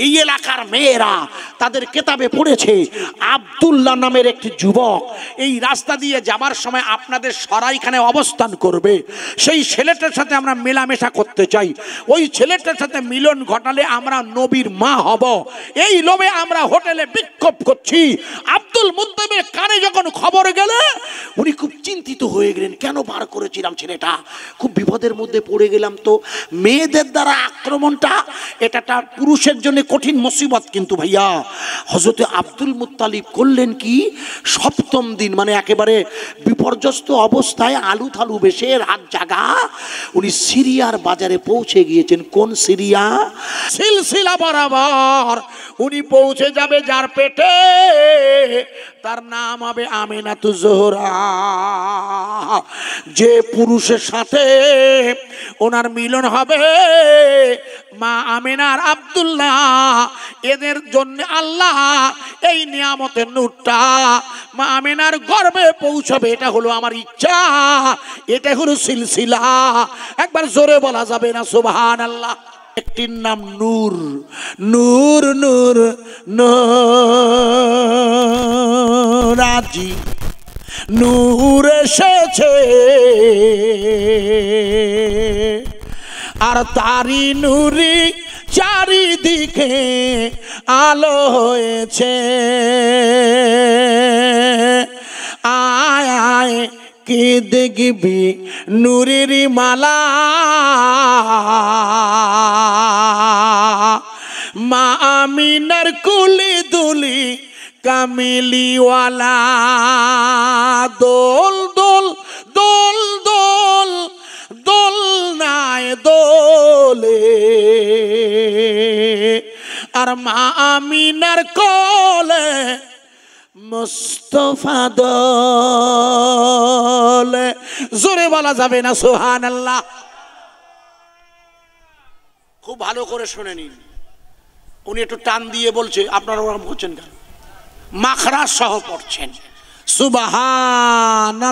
এই এলাকার মেয়েরা তাদের কেতাবে পড়েছে আব্দুল্লাহ নামের একটি যুবক এই রাস্তা দিয়ে যাবার সময় আপনাদের সরাইখানে অবস্থান করবে, সেই ছেলেটার সাথে আমরা মেলামেশা করতে চাই, ওই ছেলেটার সাথে মিলন ঘটালে আমরা নবীর মা হব, এই লোভে আমরা হোটেলে বিক্ষোভ করছি। আব্দুল মুত্তালিবের কানে যখন খবর গেলে উনি খুব চিন্তিত হয়ে গেলেন, কেন বার করেছিলাম ছেলেটা, খুব বিপদের মধ্যে পড়ে গেলাম তো। মেয়েদের দ্বারা আক্রমণটা এটা তার পুরুষের জন্য কঠিন মুসিবত, কিন্তু ভাইয়া হযরত আব্দুল মুত্তালিব করলেন কি, সপ্তম দিন মানে একেবারে বিপর্যস্ত অবস্থায় আলু থালু বেশে রাত জাগা উনি সিরিয়ার বাজারে পৌঁছে গিয়েছেন। কোন সিরিয়া? সিলসিলা বরাবর উনি পৌঁছে যাবে যার পেটে, তার নাম হবে আমিনাতুজ জোহরা। যে পুরুষের সাথে ওনার মিলন হবে মা আমিনার আব্দুল্লাহ, এদের জন্য আল্লাহ এই নিয়ামতের নূরটা মা আমিনার গর্ভে পৌঁছবে। এটা হলো আমার ইচ্ছা, এটা হলো সিলসিলা। একবার জোরে বলা যাবে না সুবহানাল্লাহ? একটির নাম নূর, নূর নূর নূরাজি, নূর এসেছে আর তারি নূরি চারিদিকে আলো হয়েছে। আয় আয় কি দেখবি নূরের মালা, মা আমিনার কুলি দুলি কামিলিওয়ালা। দোল দোল দোল দোল দোল নায় দোলে, আর মা আমিনার কোলে মুস্তাফা দোলে। জোরে বলা যাবে না সুবহানাল্লাহ? খুব ভালো করে শুনে নিন, উনি একটু টান দিয়ে বলছে, আপনারা ওরকম করছেন কেন? মাখরাজ সহ পড়ছেন সুবহানাল্লাহ।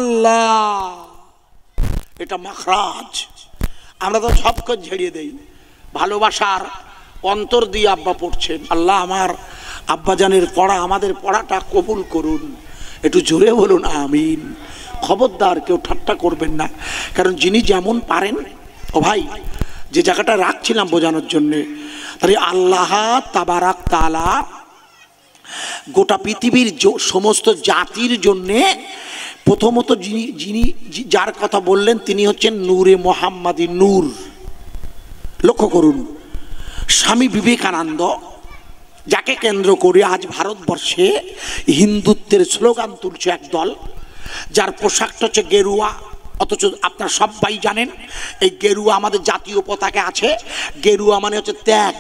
এটা মাখরাজ, আমরা তো সব করে ঝেড়িয়ে দেই। ভালোবাসার অন্তর দিয়ে আব্বা পড়ছেন। আল্লাহ আমার আব্বাজানের পড়া, আমাদের পড়াটা কবুল করুন। একটু জোরে বলুন আমিন। খবরদার কেউ ঠাট্টা করবেন না, কারণ যিনি যেমন পারেন। ও ভাই, যে জায়গাটা রাখছিলাম বোঝানোর জন্যে, তাহলে আল্লাহ তাবারাক তাআলা গোটা পৃথিবীর সমস্ত জাতির জন্যে প্রথমত যিনি যার কথা বললেন তিনি হচ্ছেন নূরে মোহাম্মদী, নূর। লক্ষ্য করুন, স্বামী বিবেকানন্দ, যাকে কেন্দ্র করে আজ ভারতবর্ষে হিন্দুত্বের স্লোগান তুলছে একদল, যার পোশাকটা হচ্ছে গেরুয়া। অথচ আপনারা সবাই জানেন এই গেরুয়া আমাদের জাতীয় পতাকা আছে। গেরুয়া মানে হচ্ছে ত্যাগ,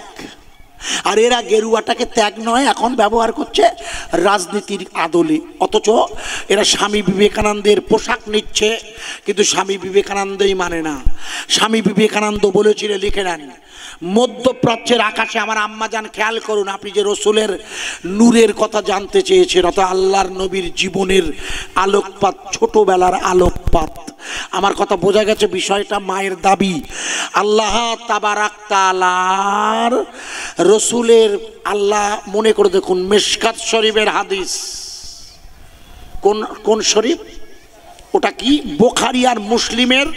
আর এরা গেরুয়াটাকে ত্যাগ নয় এখন ব্যবহার করছে রাজনীতির আদলে। অথচ এরা স্বামী বিবেকানন্দের পোশাক নিচ্ছে, কিন্তু স্বামী বিবেকানন্দই মানে না। স্বামী বিবেকানন্দ বলেছিলেন, লিখে নেন, মধ্যপ্রাচ্যের আকাশে আমার আম্মাজান, খেয়াল করুন, আপনি যে রসুলের নূরের কথা জানতে চেয়েছেন, অত আল্লাহর নবীর জীবনের আলোকপাত, ছোটবেলার আলোকপাত। আমার কথা বোঝা গেছে বিষয়টা? মায়ের দাবি আল্লাহ তাবারাক তাআলার রসুলের, আল্লাহ মনে করে দেখুন মিশকাত শরীফের হাদিস। কোন শরীফ ওটা? কি বুখারী আর মুসলিমের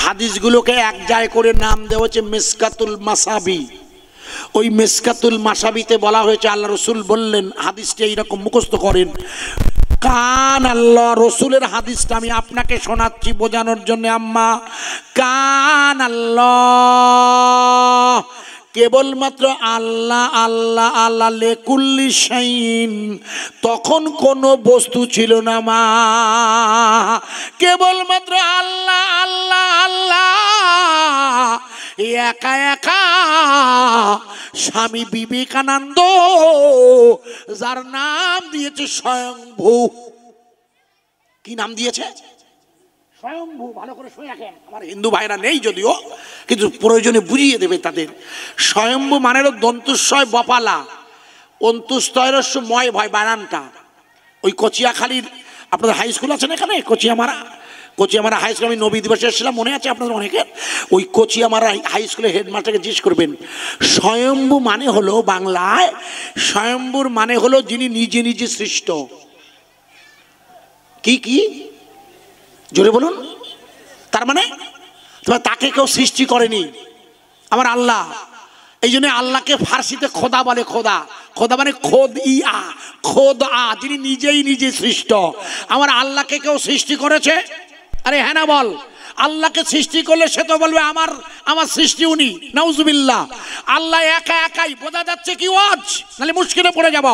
হাদিসগুলোকে এক জায়গায় করে নাম দেওয়া হচ্ছে মিশকাতুল মাসাবি। ওই মিশকাতুল মাসাবিতে বলা হয়েছে, আল্লাহ রসুল বললেন, হাদিসটা এইরকম মুখস্থ করেন, কান আল্লাহ রসুলের হাদিসটা আমি আপনাকে শোনাচ্ছি বোঝানোর জন্য আম্মা। কান আল্লাহ, কেবলমাত্র আল্লাহ আল্লাহ আল্লাহ, লেকুল্লি শাইইন, তখন কোনো বস্তু ছিল না মা, কেবলমাত্র আল্লাহ আল্লাহ আল্লাহ, একা একা স্বামী বিবেকানন্দ, যার নাম দিয়েছে স্বয়ংভূ। কি নাম দিয়েছে? স্বয়ংভূ। ভালো করে শুনে রাখেন, আমার হিন্দু ভাইরা নেই যদিও, কিন্তু প্রয়োজনে বুঝিয়ে দেবে তাদের। স্বয়ম্ভু মানে দন্তুস্বয় বপালা, অন্তুস্তয়রস্য ময় ভয় বানানটা। ওই কচিয়াখালীর আপনাদের হাই স্কুল আছেন এখানে, কচিয়ামারা, কোচিয়ামারা হাই স্কুলে আমি নবী দিবসে এসেছিলাম, মনে আছে আপনাদের অনেকের? ওই কোচিয়ামারা হাই স্কুলের হেডমাস্টারকে জিজ্ঞেস করবেন, স্বয়ম্ভু মানে হলো বাংলায়, স্বয়ম্ভুর মানে হলো যিনি নিজে নিজে সৃষ্ট। কি কি জোরে বলুন। তার মানে তাকে কেউ সৃষ্টি করেনি, আমার আল্লাহ। এই জন্য আল্লাহকে ফার্সিতে খোদা বলে। খোদা, খোদা মানে খোদ ইয়া, খোদ আ, যিনি নিজেই নিজে সৃষ্ট। আমার আল্লাহকে কেউ সৃষ্টি করেছে? আরে হ্যাঁ না বল। আল্লাহকে সৃষ্টি করলে সে তো বলবে আমার আমার সৃষ্টি উনি, নাউজুবিল্লাহ। আল্লাহ একা একাই, বোঝা যাচ্ছে কি ওয়াজ? নাহলে মুশকিলে পড়ে যাব।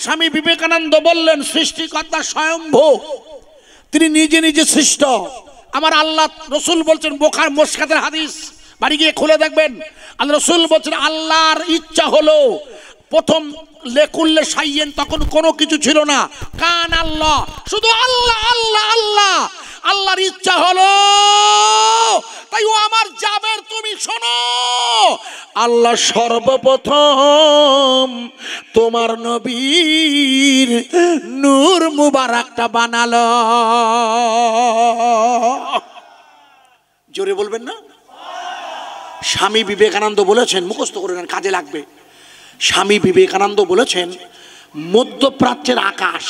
স্বামী বিবেকানন্দ বললেন সৃষ্টিকর্তা স্বয়ম্ভু, তিনি নিজে নিজে সৃষ্ট। আমার আল্লাহ, রসুল বলছেন, বোখার মোশকাতের হাদিস, বাড়ি গিয়ে খুলে দেখবেন। আল্লাহ রসুল বলছেন আল্লাহর ইচ্ছা হলো প্রথম লেকুল্লে সাইয়েন, তখন কোনো কিছু ছিল না, কান আল্লাহ, শুধু আল্লাহ আল্লাহ আল্লাহ। আল্লাহর ইচ্ছা হলো, তাই ও আমার জাবের তুমি শোনো, আল্লাহ সর্বপ্রথম তোমার নবীর নূর মুবারকটা বানালো। জোরে বলবেন না? স্বামী বিবেকানন্দ বলেছেন, মুখস্থ করে নেন, কাজে লাগবে। স্বামী বিবেকানন্দ বলেছেন মধ্যপ্রাচ্যের আকাশ,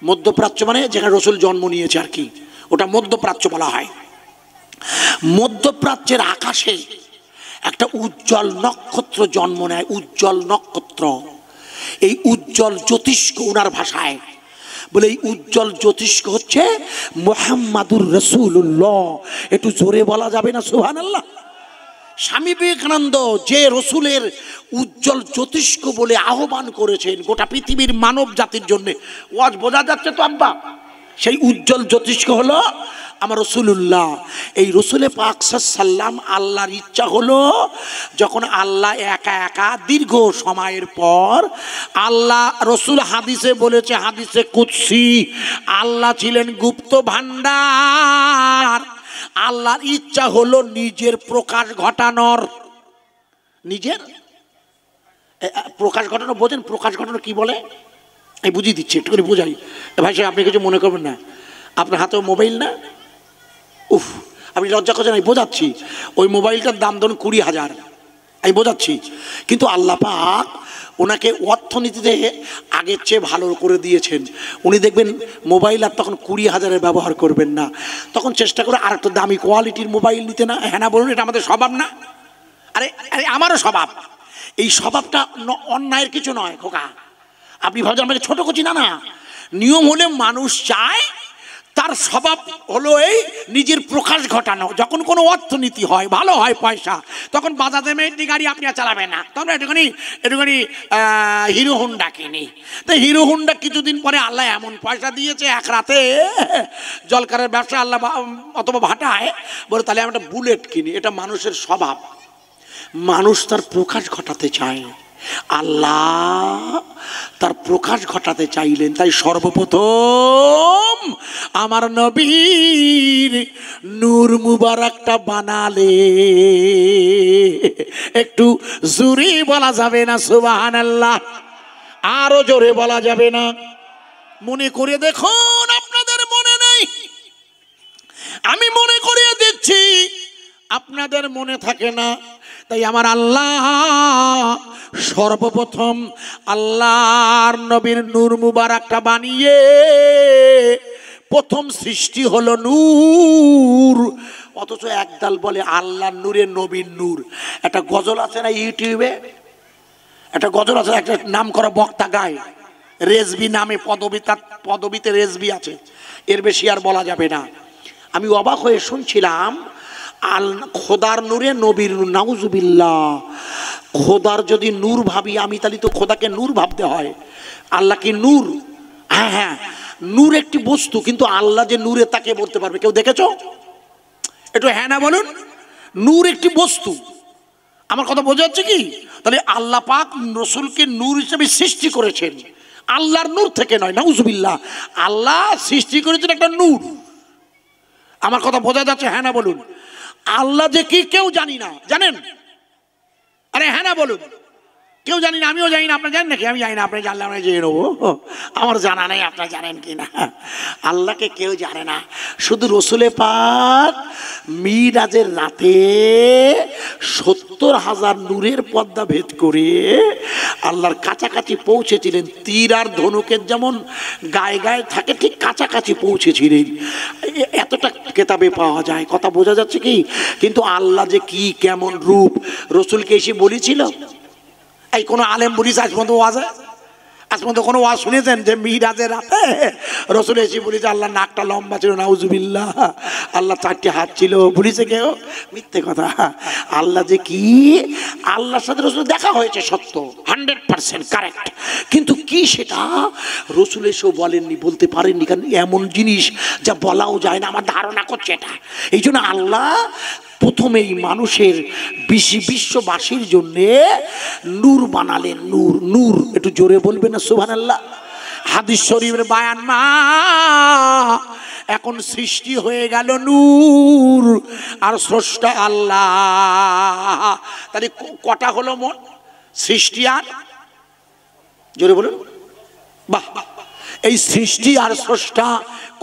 মধ্যপ্রাচ্য মানে যেখানে রসুল জন্ম নিয়েছে আর কি, ওটা মধ্যপ্রাচ্য বলা হয়। মধ্যপ্রাচ্যের আকাশে একটা উজ্জ্বল নক্ষত্র জন্ম নেয়, উজ্জ্বল নক্ষত্র। এই উজ্জ্বল জ্যোতিষ্ক, ওনার ভাষায় বলে এই উজ্জ্বল জ্যোতিষ্ক হচ্ছে মুহাম্মাদুর রাসূলুল্লাহ। একটু জোরে বলা যাবে না সুবহানাল্লাহ? স্বামী বিবেকানন্দ যে রসুলের উজ্জ্বল জ্যোতিষ্ক বলে আহ্বান করেছেন গোটা পৃথিবীর মানব জাতির জন্য, ওয়াজ বোঝা যাচ্ছে তো আব্বা? সেই উজ্জ্বল জ্যোতিষ্ক হলো আমার রসুলুল্লাহ। এই রসুলে পাক সাল্লাম, আল্লাহর ইচ্ছা হলো যখন আল্লাহ একা একা দীর্ঘ সময়ের পর, আল্লাহ রসুল হাদিসে বলেছে, হাদিসে কুদসি, আল্লাহ ছিলেন গুপ্ত ভান্ডার। আল্লাহর ইচ্ছা হলো নিজের প্রকাশ ঘটানোর। নিজের প্রকাশ ঘটানো বোঝেন? প্রকাশ ঘটানো কি বলে এই বুঝিয়ে দিচ্ছি, একটু করে বোঝাই। ভাই সাহেব আপনি কিছু মনে করবেন না, আপনার হাতেও মোবাইল না? উফ, আপনি লজ্জা করছেন, আমি বোঝাচ্ছি। ওই মোবাইলটার দাম ধরুন 20,000, আমি বোঝাচ্ছি। কিন্তু আল্লাহ পাক ওনাকে অর্থনীতিতে আগের চেয়ে ভালো করে দিয়েছেন। উনি দেখবেন মোবাইল আর তখন 20,000-এর ব্যবহার করবেন না, তখন চেষ্টা করে আর একটা দামি কোয়ালিটির মোবাইল নিতে। না হ্যাঁ না বলুন? এটা আমাদের স্বভাব না? আরে আরে আমারও স্বভাব। এই স্বভাবটা অন্যায়ের কিছু নয় খোকা, আপনি ভাবছেন আমাকে ছোট করছি, না না। নিয়ম হলে মানুষ চায়, তার স্বভাব হলো এই নিজের প্রকাশ ঘটানো। যখন কোনো অর্থনীতি হয়, ভালো হয় পয়সা, তখন বাজারে মেয়েটি গাড়ি আপনি আর চালাবেন না, তখন একটুখানি হিরো হুন্ডা কিনি। তো হিরো হুন্ডা কিছুদিন পরে আল্লাহ এমন পয়সা দিয়েছে, এক রাতে জলকারের ব্যবসা আল্লাহ অথবা ভাটায় বলে তাহলে আমি একটা বুলেট কিনি। এটা মানুষের স্বভাব, মানুষ তার প্রকাশ ঘটাতে চায়। আল্লাহ তার প্রকাশ ঘটাতে চাইলেন, তাই সর্বপ্রথম আমার নবীর নূর মুবারকটা বানালে। একটু জোরে বলা যাবে না সুবহানাল্লাহ? আরো জোরে বলা যাবে না? মনে করে দেখুন, আপনাদের মনে নেই, আমি মনে করিয়ে দিচ্ছি, আপনাদের মনে থাকে না। তাই আমার আল্লাহ সর্বপ্রথম আল্লাহর নবীর নূর মুবারকটা বানিয়ে প্রথম সৃষ্টি হলো নূর। অথচ একদল বলে আল্লাহর নূরে নবীর নূর। একটা গজল আছে না ইউটিউবে, একটা গজল আছে, একটা নাম করা বক্তা গায়, রেজবি নামে, পদবিতে রেজবি আছে, এর বেশি আর বলা যাবে না। আমি অবাক হয়ে শুনছিলাম, খোদার নূরে নবীর নূর, নাউজুবিল্লাহ। খোদার যদি নূর ভাবি আমি, তাহলে তো খোদাকে নূর ভাবতে হয়। আল্লাহ কি নূর? হ্যাঁ হ্যাঁ, নূর একটি বস্তু, কিন্তু আল্লাহ যে নূরে তাকে বলতে পারবে, কেউ দেখেছো? একটু হ্যাঁ না বলুন। নূর একটি বস্তু, আমার কথা বোঝা যাচ্ছে কি? তাহলে আল্লাহ পাক রসুলকে নূর হিসেবে সৃষ্টি করেছেন, আল্লাহর নূর থেকে নয়, নাউজুবিল্লাহ। আল্লাহ সৃষ্টি করেছেন একটা নূর। আমার কথা বোঝা যাচ্ছে? হ্যাঁ না বলুন। আল্লাহ যে কি কেউ জানি না, জানেন? আরে হ্যাঁ না বলুন। কেউ জানি না, আমিও জানি না, আপনার জানেন নাকি? আমি জানি না, আপনি জানলে আমরা জেনে নেবো। আমার জানা নেই, আপনার জানেন কি না? আল্লাহকে কেউ জানে না, শুধু রসুলে পাক মিরাজের রাতে 70,000 নূরের পর্দা ভেদ করে আল্লাহর কাছাকাছি পৌঁছেছিলেন। তীর আর ধনুকের যেমন গায়ে গায়ে থাকে, ঠিক কাছাকাছি পৌঁছেছিলেন। এতটা কেতাবে পাওয়া যায়, কথা বোঝা যাচ্ছে কি? কিন্তু আল্লাহ যে কি কেমন রূপ রসুলকে এসে বলেছিল? এই কোনো আলেম বলিস আজ পর্যন্ত ওয়াজে, আজ পর্যন্ত কোনো ওয়াজ শুনেছেন যে মিরাজের রাতে রসুল এসে বলেছে আল্লাহ নাকটা লম্বা ছিল, নাউজুবিল্লাহ, আল্লাহ 4টি হাত ছিল, বলিছে কেউ? মিথ্যে কথা। আল্লাহ যে কি, আল্লাহর সাথে রসুল দেখা হয়েছে সত্য, 100% কারেক্ট, কিন্তু কি সেটা রসুল এসেও বলেননি, বলতে পারেননি, কারণ এমন জিনিস যা বলাও যায় না, আমার ধারণা করছে এটা। এই জন্য আল্লাহ প্রথমেই মানুষের বিশ্ববাসীর জন্য নূর বানালেন। নূর, নূর একটু জোরে বলবেন না সুবহানাল্লাহ? হাদিস শরীফের বায়ান মা, এখন সৃষ্টি হয়ে গেল নূর, আর স্রষ্টা আল্লাহ। তাহলে কটা হলো মোট? সৃষ্টি আর, জোরে বলুন, বাহ। এই সৃষ্টি আর স্রষ্টা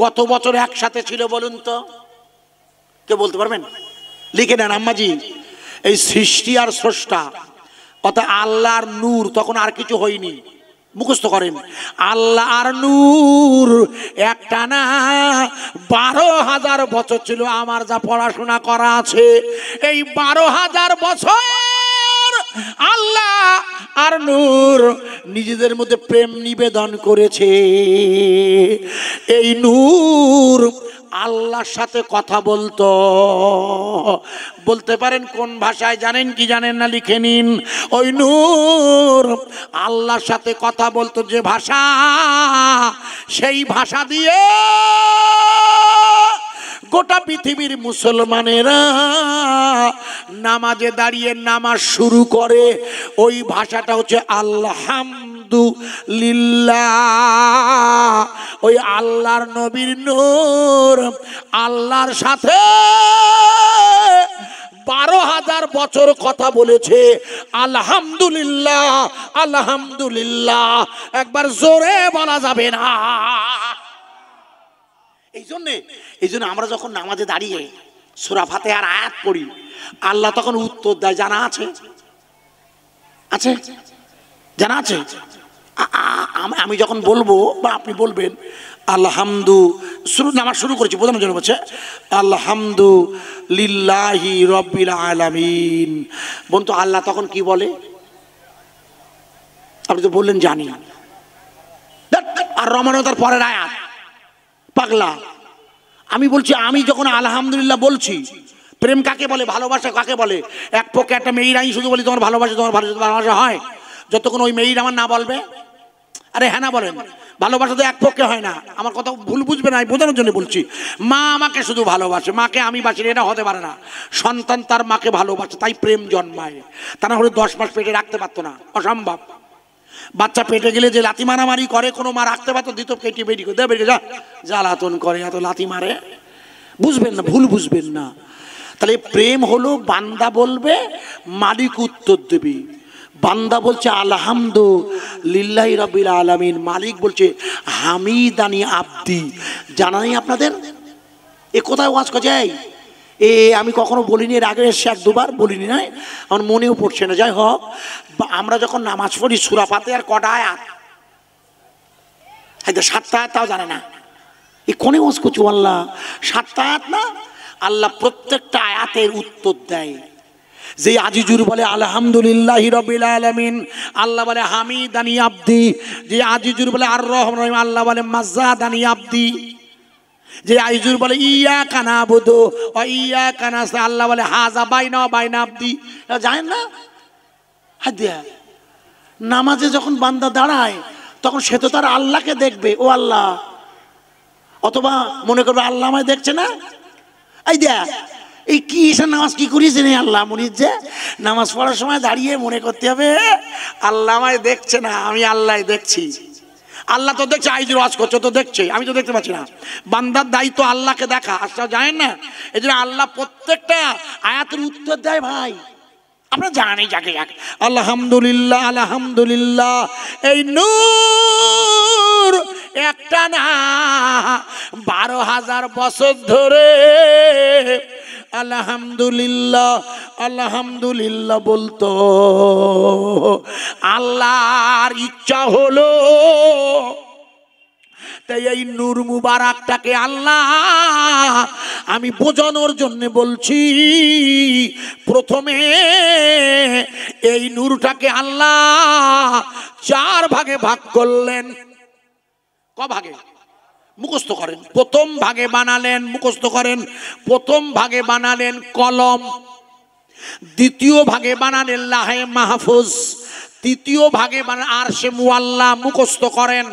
কত বছর একসাথে ছিল বলুন তো? কে বলতে পারবেন? লিখে নেন আম্মাজি। এই সৃষ্টি আর স্রষ্টা অর্থাৎ আল্লাহর নূর, তখন আর কিছু হয়নি, মুখস্থ করেন। আল্লাহ আর নূর একটা না 12,000 বছর ছিল। আমার যা পড়াশোনা করা আছে, এই 12,000 বছর আল্লাহ আর নূর নিজেদের মধ্যে প্রেম নিবেদন করেছে। এই নূর আল্লাহর সাথে কথা বলতো। বলতে পারেন কোন ভাষায়? জানেন কি জানেন না? লিখে নিন। ওই নূর আল্লাহর সাথে কথা বলতো যে ভাষা, সেই ভাষা দিয়ে গোটা পৃথিবীর মুসলমানেরা নামাজে দাঁড়িয়ে নামাজ শুরু করে। ওই ভাষাটা হচ্ছে আলহামদুলিল্লাহ। ওই আল্লাহর নবীর নূর আল্লাহর সাথে 12,000 বছর কথা বলেছে। আলহামদুলিল্লাহ, আলহামদুলিল্লাহ একবার জোরে বলা যাবে না? এই জন্য আমরা যখন নামাজে দাঁড়িয়ে সূরা ফাতিহার আয়াত পড়ি, আল্লাহ তখন উত্তর দেয়। জানা আছে? আছে? জানা আছে? আমি যখন বলবো বা আপনি বলবেন আলহামদু, নামাজ শুরু করেছি, বোঝানোর জন্য বলছে আলহামদুলিল্লাহি রাব্বিল আলামিন। বন্ধু আল্লাহ তখন কি বলে? আপনি তো বললেন জানি। আর রমানতার পরের আয়াত, পাগলা। আমি বলছি, আমি যখন আলহামদুলিল্লাহ বলছি, প্রেম কাকে বলে, ভালোবাসা কাকে বলে? এক পক্ষে একটা মেয়ের আমি শুধু বলি তোমার ভালোবাসা, তোমার ভালোবাসা হয় যতক্ষণ ওই মেয়ের আমার না বলবে। আরে হ্যাঁ না বলেন? ভালোবাসা তো এক পক্ষে হয় না। আমার কথা ভুল বুঝবে না, আমি বোঝানোর জন্য বলছি। মা আমাকে শুধু ভালোবাসে, মাকে আমি বাসি, এটা হতে পারে না। সন্তান তার মাকে ভালোবাসে, তাই প্রেম জন্মায়। তা না হলে 10 মাস পেটে রাখতে পারতো না, অসম্ভব। বাচ্চা পেটে গেলে যে লাথি মারামারি করে, কোনো মা রাখতে পারতো? দিত কেটে বেরিয়ে করে, বেরিয়ে যা, জ্বালাতন করে, এত লাথি মারে। বুঝবেন না, ভুল বুঝবেন না। তাহলে প্রেম হলো বান্দা বলবে, মালিক উত্তর দেবে। বান্দা বলছে আলহামদুলিল্লাহি রাব্বিল আলামিন, মালিক বলছে হামিদানি আব্দি। জানা নেই আপনাদের? এ কোথায় ওয়াজ করে যায়? আমি কখনো বলিনি, এর আগে এসে 1-2 বার বলিনি, নাই আমার মনেও পড়ছে না। যাই হোক, আমরা যখন নামাজ পড়ি সূরা ফাতিহার কটা আয়াত? হয়তো 7টা আয়াত, তাও জানে না। এই কোনে ওয়াজ করছো? আল্লাহ 7টা আয়াত না? আল্লাহ প্রত্যেকটা আয়াতের উত্তর দেয়। যে আজিজুর বলে আলহামদুলিল্লাহি রাব্বিল আলামিন, আল্লাহ বলে হামিদানি আব্দি। যে আজিজুর বলে আর রহমান রহিম, আল্লাহ বলে মাজ্জাদানি আব্দি। যে আইজুর বলে ইয়াকা নাবুদু ওয়া ইয়াকা নাস্তাইন, আল্লাহ বলে হাযা বাইনা ওয়া বাইনা আব্দি। জানেন না? হাদিয়া নামাজে যখন বান্দা দাঁড়ায়, তখন সে তো তার আল্লাহকে দেখবে, ও আল্লাহ, অথবা মনে করবে আল্লাহ আমায় দেখছে না। এই দেখ, এই কি নামাজ কি করিয়েছেন আল্লাহ? মরিদ যে নামাজ পড়ার সময় দাঁড়িয়ে মনে করতে হবে আল্লাহ আমায় দেখছে না, আমি আল্লাহ দেখছি। আল্লাহ তো দেখছে, আইজুর ওয়াজ করছে তো দেখছে, আমি তো দেখতে পাচ্ছি না। বান্দার দায়িত্ব আল্লাহকে দেখা, আচ্ছা জানেন না? এই জন্য আল্লাহ প্রত্যেকটা আয়াতের উত্তর দেয় ভাই। আপনারা জানেন যাকে যাকে আলহামদুলিল্লাহ আলহামদুলিল্লাহ। এই নূর একটা না 12,000 বছর ধরে আলহামদুলিল্লাহ আলহামদুলিল্লাহ বলতো। আল্লাহর ইচ্ছা হলো তাই এই নূর মুবারকটাকে আল্লাহ আমি বোঝানোর জন্য বলছি। প্রথমে এই নূরটাকে আল্লাহ 4 ভাগে ভাগ করলেন। ক ভাগে? মুখস্থ করেন। প্রথম ভাগে বানালেন, মুখস্থ করেন, প্রথম ভাগে বানালেন কলম, দ্বিতীয় ভাগে বানালেন লাহে মাহফুজ, তৃতীয় ভাগে বানালেন আরশে মুআল্লা। মুখস্থ করেন।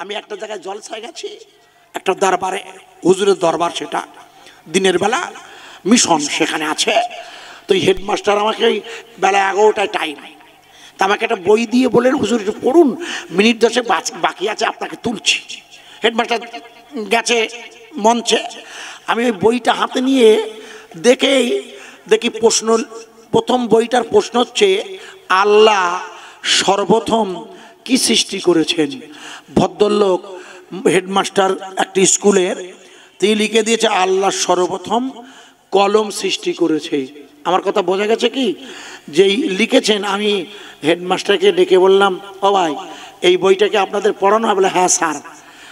আমি একটা জায়গায় জলসায় গেছি, একটা দরবারে, হুজুরের দরবার, সেটা দিনের বেলা মিশন সেখানে আছে। তো হেডমাস্টার আমাকে বেলা 11টায় টাইম, তা আমাকে একটা বই দিয়ে বললেন হুজুর একটু পড়ুন, মিনিট 10 বাকি আছে, আপনাকে তুলছি। হেডমাস্টার গেছে মঞ্চে, আমি ওই বইটা হাতে নিয়ে দেখি প্রশ্ন, প্রথম বইটার প্রশ্ন হচ্ছে আল্লাহ সর্বপ্রথম কি সৃষ্টি করেছেন। ভদ্রলোক হেডমাস্টার একটি স্কুলের, তিনি লিখে দিয়েছে আল্লাহ সর্বপ্রথম কলম সৃষ্টি করেছে। আমার কথা বোঝা গেছে কি? যেই লিখেছেন আমি হেডমাস্টারকে ডেকে বললাম, ও ভাই এই বইটাকে আপনাদের পড়ানো হয়? বলে হ্যাঁ স্যার।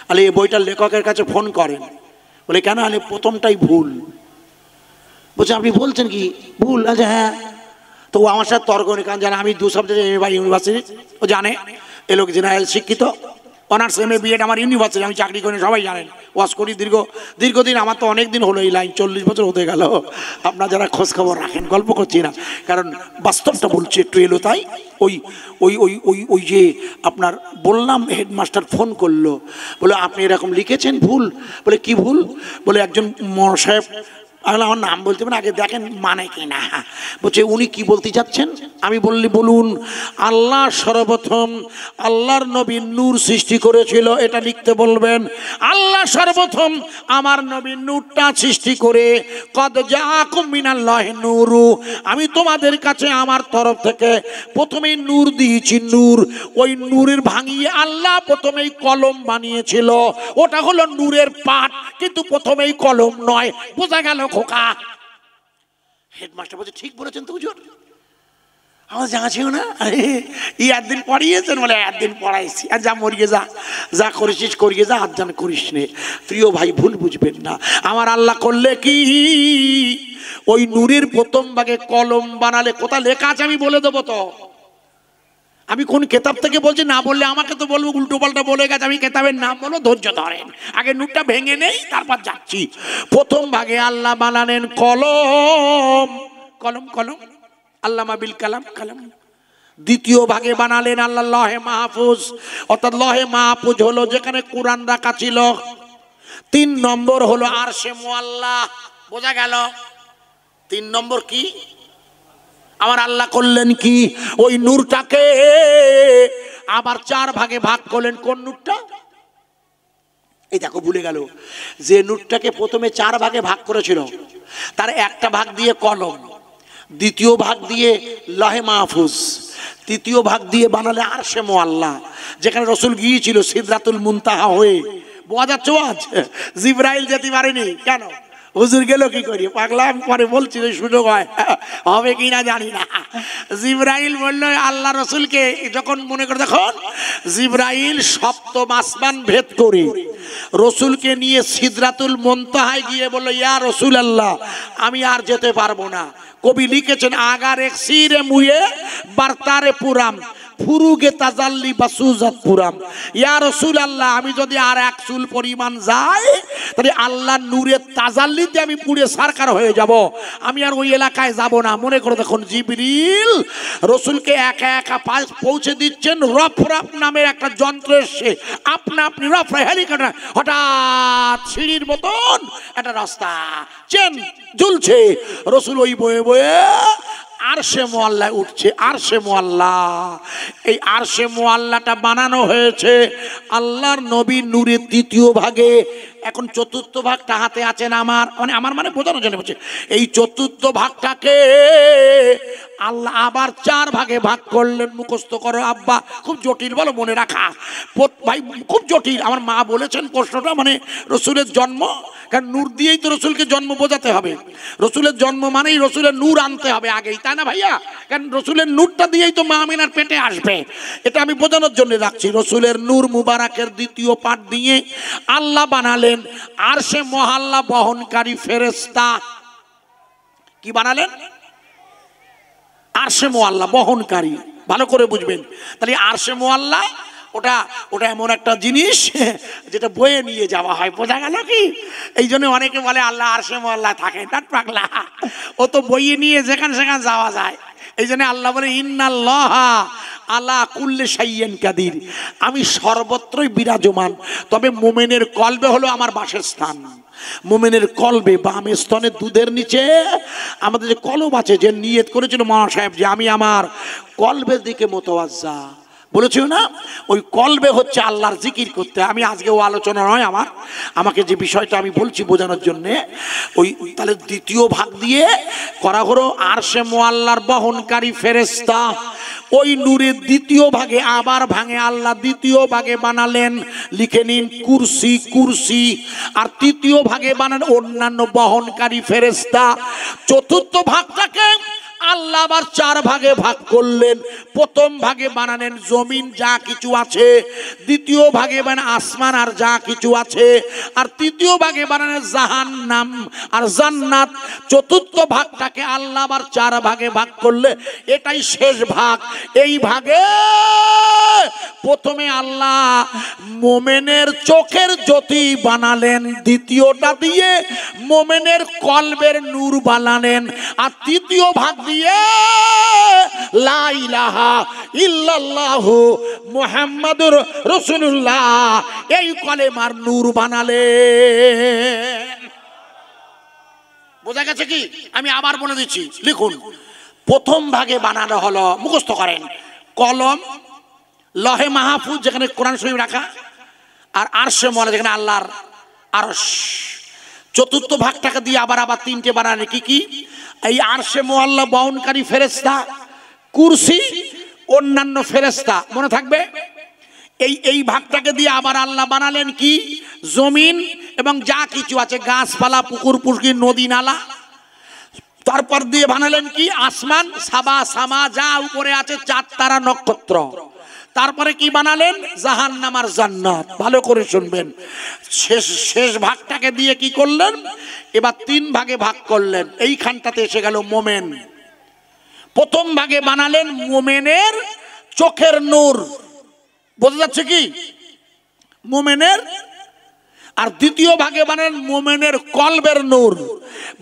আলে এই বইটার লেখকের কাছে ফোন করেন। বলে কেন? আলে প্রথমটাই ভুল। বলছে আপনি বলছেন কি ভুল? আচ্ছা হ্যাঁ। তো ও আমার সাথে তর্ক নেই, কারণ জানে আমি 2 সাবজেক্টে এমএ বাই ইউনিভার্সিটি, ও জানে এ লোক জেনারেল শিক্ষিত, অনার্স এমএ বিএড আমার ইউনিভার্সিটি, আমি চাকরি করি, সবাই জানেন। ওয়াজ করি দীর্ঘদিন, আমার তো অনেক দিন হলো এই লাইন, 40 বছর হতে গেল। আপনারা যারা খোঁজ খবর রাখেন, গল্প করছি না, কারণ বাস্তবটা বলছি একটু এলো তাই। ওই ওই ওই ওই ওই যে আপনার বললাম, হেডমাস্টার ফোন করলো, বলে আপনি এরকম লিখেছেন ভুল। বলে কি ভুল? বলে একজন মহাশয়, আমার নাম বলতে পারেন, আগে দেখেন মানে কি না। বলছে উনি কি বলতে চাচ্ছেন? আমি বললি বলুন, আল্লাহ সর্বপ্রথম আল্লাহর নবী নূর সৃষ্টি করেছিল, এটা লিখতে বলবেন। আল্লাহ সর্বপ্রথম আমার নবী নূরটা সৃষ্টি করে কদ জাআকুম মিনাল্লাহি নূরু, আমি তোমাদের কাছে আমার তরফ থেকে প্রথমেই নূর দিয়েছি। নূর, ওই নূরের ভাঙিয়ে আল্লাহ প্রথমেই কলম বানিয়েছিল, ওটা হলো নূরের পাঠ, কিন্তু প্রথমেই কলম নয়। বোঝা গেল খোকা? হেডমাস্টার বলছে ঠিক বলেছেন তো হুজুর, আমার জানা ছিল না। একদিন পড়িয়েছেন? বলে একদিন পড়াইছি। আর যা মরিয়ে যা, যা করেছিস করিয়ে যা, আর জান করিস নে। প্রিয় ভাই ভুল বুঝবেন না, আমার আল্লাহ করলে কি ওই নূরের প্রথম ভাগে কলম বানালে, কোথায় লেখা আছে আমি বলে দেবো তো। আমি কোন কেতাব থেকে বলছি, না বললে আমাকে তো বলবো উল্টো পাল্টা বলে গেছে। আমি কেতাবের নাম বলো, ধৈর্য ধরেন, আগে নূরটা ভেঙে নেই, তারপর যাচ্ছি। প্রথম ভাগে আল্লাহ বানালেন কলম, কলম কলম, আল্লামা বিল কালাম কালাম। দ্বিতীয় ভাগে বানালেন আল্লাহ লহে মাহফুজ, অর্থাৎ লহে মাহফুজ হলো যেখানে কোরআন রাখা ছিল। 3 নম্বর হলো আরশে মুআল্লা। বোঝা গেল? 3 নম্বর কি? আমার আল্লাহ করলেন কি, ওই নূরটাকে আবার 4 ভাগে ভাগ করলেন। কোন নূরটা? এই দেখো ভুলে গেল, যে নূরটাকে প্রথমে 4 ভাগে ভাগ করেছিল, তার একটা ভাগ দিয়ে কলম, দ্বিতীয় ভাগ দিয়ে লহে মাহফুজ, তৃতীয় ভাগ দিয়ে বানালে আরশে মুআল্লা, যেখানে রসুল গিয়েছিল সিদরাতুল মুনতাহা হয়ে। বোঝা যাচ্ছে? আজ জিবরাইল যেতে পারেনি কেন? হুজুর গেল কি করি? পাগলা, আমি পরে বলছি, সুযোগ হয় হবে কি না জানি না। জিবরাইল বলল আল্লাহ রসুলকে, যখন মনে করে দেখুন জিবরাইল 7ম আসমান ভেদ করে রসুলকে নিয়ে সিদরাতুল মুনতাহায় গিয়ে বলল, ইয়া রাসূলুল্লাহ আমি আর যেতে পারবো না। কবি লিখেছেন, আগার এক সিরে মুয়ে বার্তারে পুরাম ফুরুগে তাজাল্লি বাসুজাত পুরাম। ইয়া রাসূলুল্লাহ আমি যদি আর 1 চুল পরিমাণ যাই, তাহলে আল্লাহর নূরের তাজাল্লিতে আমি পুড়ে সারকার হয়ে যাব, আমি আর ওই এলাকায় যাব না। মনে করে দেখুন, জিবরিল রসুলকে একা একা পৌঁছে দিচ্ছেন। রফরাফ নামের একটা যন্ত্র এসে আপনা আপনি রফরা হেলিকপ্টার, হঠাৎ সিঁড়ির মতন একটা রাস্তা চেন ঝুলছে, রসুল ওই বয়ে বয়ে আরশে মুআল্লায় উঠছে। আরশে মুআল্লা, এই আরশে মুআল্লাটা বানানো হয়েছে আল্লাহর নবী নূরের 3য় ভাগে এখন চতুর্থ ভাগটা হাতে আছেন আমার, মানে বোঝানোর জন্য বলছে, এই চতুর্থ ভাগটাকে আল্লাহ আবার 4 ভাগে ভাগ করলেন। মুখস্থ করো আব্বা, খুব জটিল, বলো মনে রাখা ভাই, খুব জটিল। আমার মা বলেছেন প্রশ্নটা মানে রসুলের জন্ম, কারণ নূর দিয়েই তো রসুলকে জন্ম বোঝাতে হবে। রসুলের জন্ম মানেই রসুলের নূর আনতে হবে আগেই, তাই না ভাইয়া? কারণ রসুলের নূরটা দিয়েই তো মা আমিনার পেটে আসবে, এটা আমি বোঝানোর জন্য রাখছি। রসুলের নূর মুবারাকের দ্বিতীয় পাঠ দিয়ে আল্লাহ বানালেন আরশে মহাল্লা বহনকারী ফেরেশতা। কি বানালেন? আরশে মোয়াল্লা বহনকারী। ভালো করে বুঝবেন। তাহলে আরশে মোয়াল্লা ওটা এমন একটা জিনিস যেটা বয়ে নিয়ে যাওয়া হয়, বোঝা গেল কি? এই জন্য অনেকে বলে আল্লাহ আরশে মোয়াল্লা থাকে, তার পাগলা, ও তো বইয়ে নিয়ে যেখানে সেখানে যাওয়া যায়। এই জন্য আল্লাহ বলে ইন্নাল্লাহা আলা কুল্লি শাইইন কাদির, আমি সর্বত্রই বিরাজমান, তবে মুমিনের কলবে হলো আমার বাসস্থান। মুমিনের কলবে বামে স্তনের দুধের নিচে আমাদের যে কলব আছে, যে নিয়ত করেছিল মাওলানা সাহেব যে আমি আমার কলবের দিকে মুতাওয়াজ্জা বলেছিল না, ওই কলবে হচ্ছে আল্লাহর জিকির করতে। আমি আজকে ও আলোচনা নয় আমাকে যে বিষয়টা আমি বলছি বোঝানোর জন্যে, ওই তাহলে দ্বিতীয় ভাগ দিয়ে করা হলো আরশে মোয়াল্লার বহনকারী ফেরেশতা। ওই নূরের দ্বিতীয় ভাগে আবার ভাঙে আল্লাহ দ্বিতীয় ভাগে বানালেন, লিখে নিন কুরসি। আর তৃতীয় ভাগে বানান অন্যান্য বহনকারী ফেরেশতা। চতুর্থ ভাগটাকে আল্লাহ আবার 4 ভাগে ভাগ করলেন। প্রথম ভাগে বানালেন জমিন যা কিছু আছে, দ্বিতীয় ভাগে বানান আসমান আর যা কিছু আছে, আর তৃতীয় ভাগে বানালেন জাহান্নাম আর জান্নাত। চতুর্থ ভাগটাকে আল্লাহ আবার 4 ভাগে ভাগ করলে এটাই শেষ ভাগ। এই ভাগে প্রথমে আল্লাহ মোমেনের চোখের জ্যোতি বানালেন, দ্বিতীয়টা দিয়ে মোমেনের কলবের নূর বানালেন, আর তৃতীয় ভাগ দিয়ে লা ইলাহা ইল্লাল্লাহু মুহাম্মাদুর রাসূলুল্লাহ এই কলেমার নূর বানালেন। বোঝা গেছে কি? আমি আবার বলে দিচ্ছি, লিখুন। প্রথম ভাগে বানানো হলো, মুখস্থ করেন, কলম, লহে মাহফুজ যেখানে কোরআন শরীফ রাখা, আর আরশে মোয়াল্লা যেখানে আল্লাহর আরশ। চতুর্থ ভাগটাকে দিয়ে আবার 3টে বানানো। কি? এই আরশে মোয়াল্লা বহনকারী ফেরেশতা, কুরসি, অন্যান্য ফেরেশতা, মনে থাকবে। এই ভাগটাকে দিয়ে আবার আল্লাহ বানালেন কি? জমিন এবং যা কিছু আছে, গাছপালা, পুকুর পুকুর, নদী নালা। তারপর দিয়ে বানালেন কি? আসমান, সামা যা উপরে আছে, চাঁদ তারা নক্ষত্র। তারপরে কি বানালেন? জাহান্নাম আর জান্নাত। ভালো করে শুনবেন। শেষ ভাগটাকে দিয়ে কি করলেন? এবার 3 ভাগে ভাগ করলেন। এইখানটাতে এসে গেল মোমেন। প্রথম ভাগে বানালেন মোমেনের চোখের নূর, বোঝা যাচ্ছে কি? মোমেনের। আর দ্বিতীয় ভাগে বানালেন মোমেনের কলবের নূর।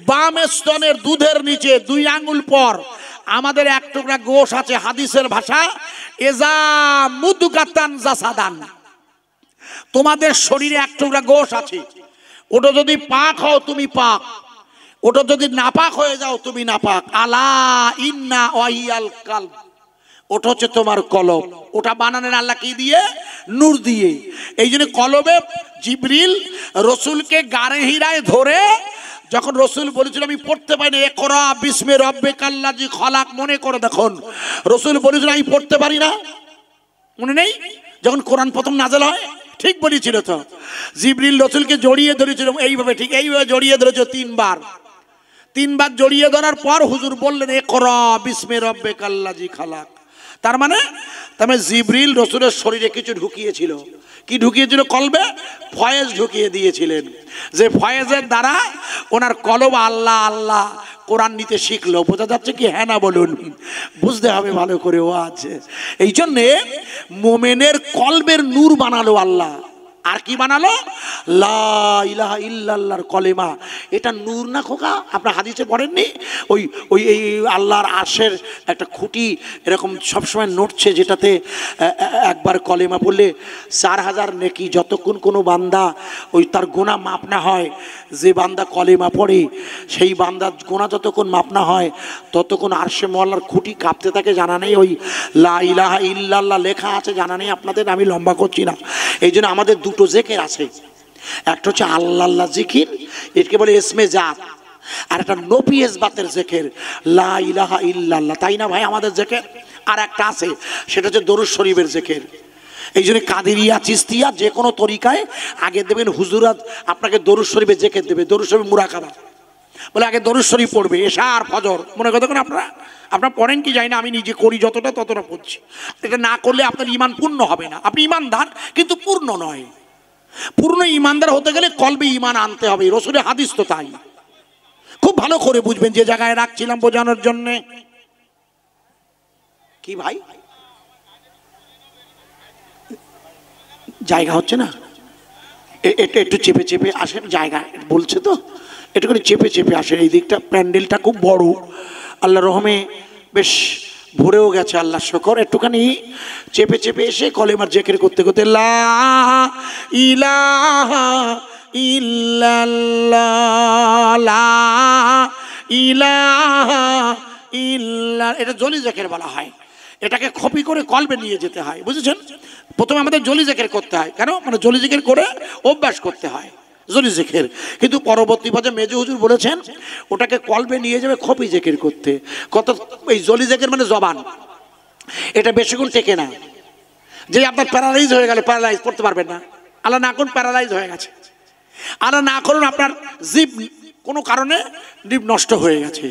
বাম স্তনের দুধের নিচে 2 আঙ্গুল পর আমাদের 1 টুকরা গোশ আছে, হাদিসের ভাষা এজা মুদগাতান জাসাদান। তোমাদের শরীরে 1 টুকরা গোশ আছে, ওটা যদি পাক হও তুমি পাক, ওটা যদি নাপাক হয়ে যাও তুমি নাপাক। আলা ইন্না ওয়াহিয়াল কালব, ওটা হচ্ছে তোমার কলব। ওটা বানালেন আল্লাহ কি দিয়ে? নূর দিয়ে। এই জন্য কলবে জিবরিল রসুলকে গারে হিরায় ধরে যখন রসুল বলেছিল আমি পড়তে পারি না, ইকরা বিসমি রাব্বিকাল্লাযী খলাক, মনে করে দেখুন, রসুল বলেছিল আমি পড়তে পারি না, মনে নেই? যখন কোরআন প্রথম নাযিল হয়, ঠিক বলেছিল তো। জিবরিল রসুলকে জড়িয়ে ধরেছিল এইভাবে, ঠিক এইভাবে জড়িয়ে ধরেছিল 3 বার। 3 বার জড়িয়ে ধরার পর হুজুর বললেন ইকরা বিসমি রাব্বিকাল্লাযী খলাক। তার মানে জিবরিল রসুলের শরীরে কিছু ঢুকিয়েছিল। কি ঢুকিয়েছিল? কলবে ফয়েজ ঢুকিয়ে দিয়েছিলেন, যে ফয়েজের দ্বারা ওনার কলব আল্লাহ আল্লাহ কোরআন নিতে শিখলো। বোঝা যাচ্ছে কি? হ্যাঁ না বলুন, বুঝতে হবে ভালো করে। ও আছে এই জন্যে মোমেনের কলবের নূর বানালো আল্লাহ। আর কি বানালো? লা ইলাহা ইল্লাল্লাহর কলেমা। এটা নূর না খোকা? আপনার হাদিসে পড়েননি? ওই এই আল্লাহর আরশের একটা খুঁটি এরকম সবসময় নড়ছে, যেটাতে একবার কলেমা পড়লে 4000 নেকি। যতক্ষণ কোনো বান্দা ওই তার গুনাহ মাপ না হয়, যে বান্দা কলেমা পড়ে সেই বান্দার গুনাহ যতক্ষণ মাপ না হয় ততক্ষণ আরশে মোয়াল্লার খুঁটি কাঁপতে থাকে। জানা নেই? ওই লা ইলাহা ইল্লাল্লাহ লেখা আছে, জানা নেই আপনাদের? আমি লম্বা করছি না। এই জন্য আমাদের 2টো জিকির আছে। একটা হচ্ছে আল্লাহ আল্লাহ জিকির, এটাকে বলে ইসমে জাত, আর একটা নবী ইসবাতের জিকির লা ইলাহা ইল্লাল্লাহ, তাই না ভাই আমাদের জিকির? আর একটা আছে সেটা হচ্ছে দরুদ শরীফের জিকির। এই জন্য কাদেরিয়া চিস্তিয়া যে কোনো তরিকায় আগে দেবেন হুজুরাত আপনাকে দরুদ শরীফের জিকির দেবে, দরুদ শরীফ মুরাকাবা বলে আগে দরুদ শরীফ পড়বে এশা আর ফজর। মনে করতে পারেন আপনারা পড়েন কি জানি না, আমি নিজে করি যতটা ততটা পড়ছি। এটা না করলে আপনার ঈমান পূর্ণ হবে না। আপনি ঈমানদার কিন্তু পূর্ণ নয়। পূর্ণ ঈমানদার হতে গেলে কলবে ঈমান আনতে হবে, রসুলের হাদিস তো তাই। খুব ভালো করে বুঝবেন যে জায়গায় রাখছিলাম বোঝানোর জন্যে। কি ভাই জায়গা হচ্ছে না, এটা একটু চেপে চেপে আসেন, জায়গা বলছে তো একটু করে চেপে চেপে আসেন। এই দিকটা প্যান্ডেলটা খুব বড়, আল্লাহ রহমে বেশ ভরেও গেছে, আল্লাহ শুকর। একটুখানি চেপে চেপে এসে কলেমার জিকির করতে করতে লা ইলাহা ইল্লাল্লাহ লা ইলাহা ইল্লাল্লাহ, এটা জলি জিকির বলা হয়। এটাকে কপি করে কলবে নিয়ে যেতে হয়, বুঝেছেন? প্রথমে আমাদের জলি জিকির করতে হয়, কেন? মানে জলি জিকির করে অভ্যাস করতে হয় জলি জিকির। কিন্তু পরবর্তী পর্যায়ে মেজু হুজুর বলেছেন ওটাকে কলবে নিয়ে যাবে কপি জিকির করতে। কত এই জলি জিকির মানে জবান, এটা বেশিক্ষণ টেকে না। যে আপনার প্যারালাইজ হয়ে গেল, প্যারালাইজ করতে পারবেন না, আল্লাহ না করুন প্যারালাইজ হয়ে গেছে, আল্লাহ না করুন আপনার জিভ কোনো কারণে জিভ নষ্ট হয়ে গেছে,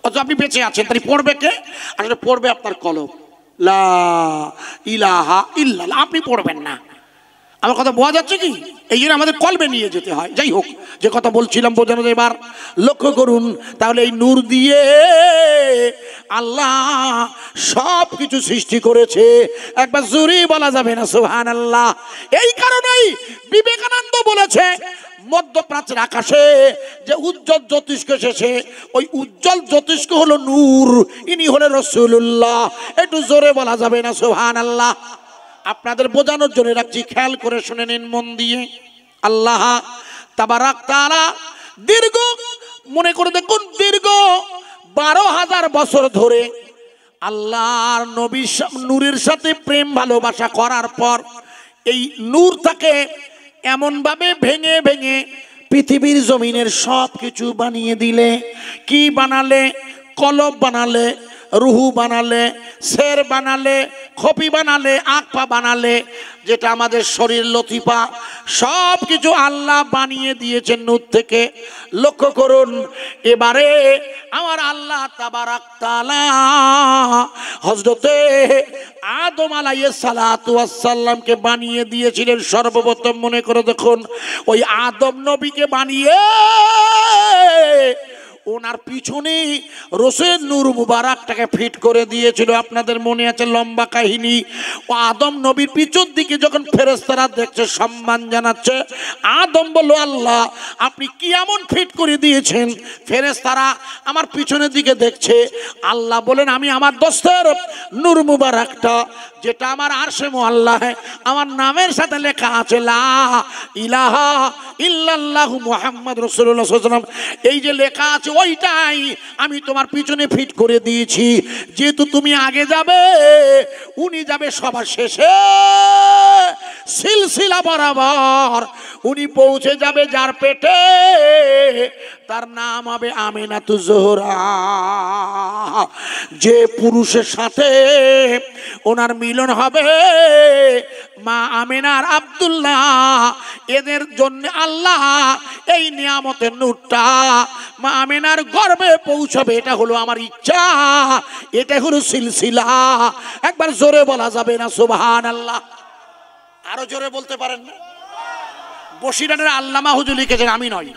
অথচ আপনি বেঁচে আছেন, তাই পড়বে কে? আসলে পড়বে আপনার কলব লা ইলাহা ইল্লাল্লাহ, আপনি পড়বেন না। আমার কথা বোঝা যাচ্ছে কি? এই জন্য আমাদের কলবে নিয়ে যেতে হয়। যাই হোক, যে কথা বলছিলাম বোঝানো, এবার লক্ষ্য করুন। তাহলে এই নূর দিয়ে আল্লাহ সব কিছু সৃষ্টি করেছে, একবার জোরে বলা যাবে না সুবহানাল্লাহ। এই কারণেই বিবেকানন্দ বলেছে মধ্যপ্রাচ্যের আকাশে যে উজ্জ্বল জ্যোতিষ্ক এসেছে, ওই উজ্জ্বল জ্যোতিষ্ক হলো নূর, ইনি হলেন রাসূলুল্লাহ। একটু জোরে বলা যাবে না সুবহানাল্লাহ? আপনাদের বোঝানোর জন্য রাখছি, খেয়াল করে শুনে নিন মন দিয়ে। আল্লাহ তাবারাক তাআলা দীর্ঘ, মনে করে দেখুন, দীর্ঘ 12,000 বছর ধরে আল্লাহর নবীর নূরের সাথে প্রেম ভালোবাসা করার পর এই নূর তাকে এমনভাবে ভেঙে ভেঙে পৃথিবীর জমিনের সব কিছু বানিয়ে দিলে। কি বানালে? কলব বানালে, রুহু বানালে, শের বানালে, খপি বানালে, আকপা বানালে, যেটা আমাদের শরীর লতিফা, সব কিছু আল্লাহ বানিয়ে দিয়েছেন নূর থেকে। লক্ষ্য করুন, এবারে আমার আল্লাহ তাবারাক তাআলা হযরতে আদম আলাইহিস সালাতু ওয়াস সালামকে বানিয়ে দিয়েছিলেন সর্বপ্রথম। মনে করে দেখুন, ওই আদম নবীকে বানিয়ে ওনার পিছনে রসের নূর মুবারকটাকে ফিট করে দিয়েছিল। আপনাদের মনে আছে লম্বা কাহিনী। ও আদম নবীর পিছন দিকে যখন ফেরেশতারা দেখছে, সম্মান জানাচ্ছে, আদম বলল, আল্লাহ আপনি কি এমন ফিট করে দিয়েছেন? ফেরেশতারা আমার পিছনের দিকে দেখছে। আল্লাহ বলেন, আমি আমার দোস্তের নূর মুবারকটা, যেটা আমার আরশে মুআল্লাহে আমার নামের সাথে লেখা আছে লা ইলাহা ইল্লাল্লাহু মুহাম্মদ রাসূলুল্লাহ সাল্লাল্লাহু আলাইহি ওয়াসাল্লাম, এই যে লেখা আছে ওইটাই আমি তোমার পিছনে ফিট করে দিয়েছি। যেহেতু তুমি আগে যাবে, উনি যাবে সবার শেষে, সিলসিলা বরাবর উনি পৌঁছে যাবে যার পেটে, তার নাম হবে আমিনাতুজ জোহরা। যে পুরুষের সাথে ওনার মিলন হবে, মা আমিনার আব্দুল্লাহ, এদের জন্য আল্লাহ এই নিয়ামতের নূরটা মা আমিনার গর্ভে পৌঁছাবে। এটা হলো আমার ইচ্ছা, এটা হলো সিলসিলা। একবার জোরে বলা যাবে না সুবহানাল্লাহ? আরো জোরে বলতে পারেন না? বসিরহাটের আল্লামা হুজুর লিখেছেন, আমি নয়,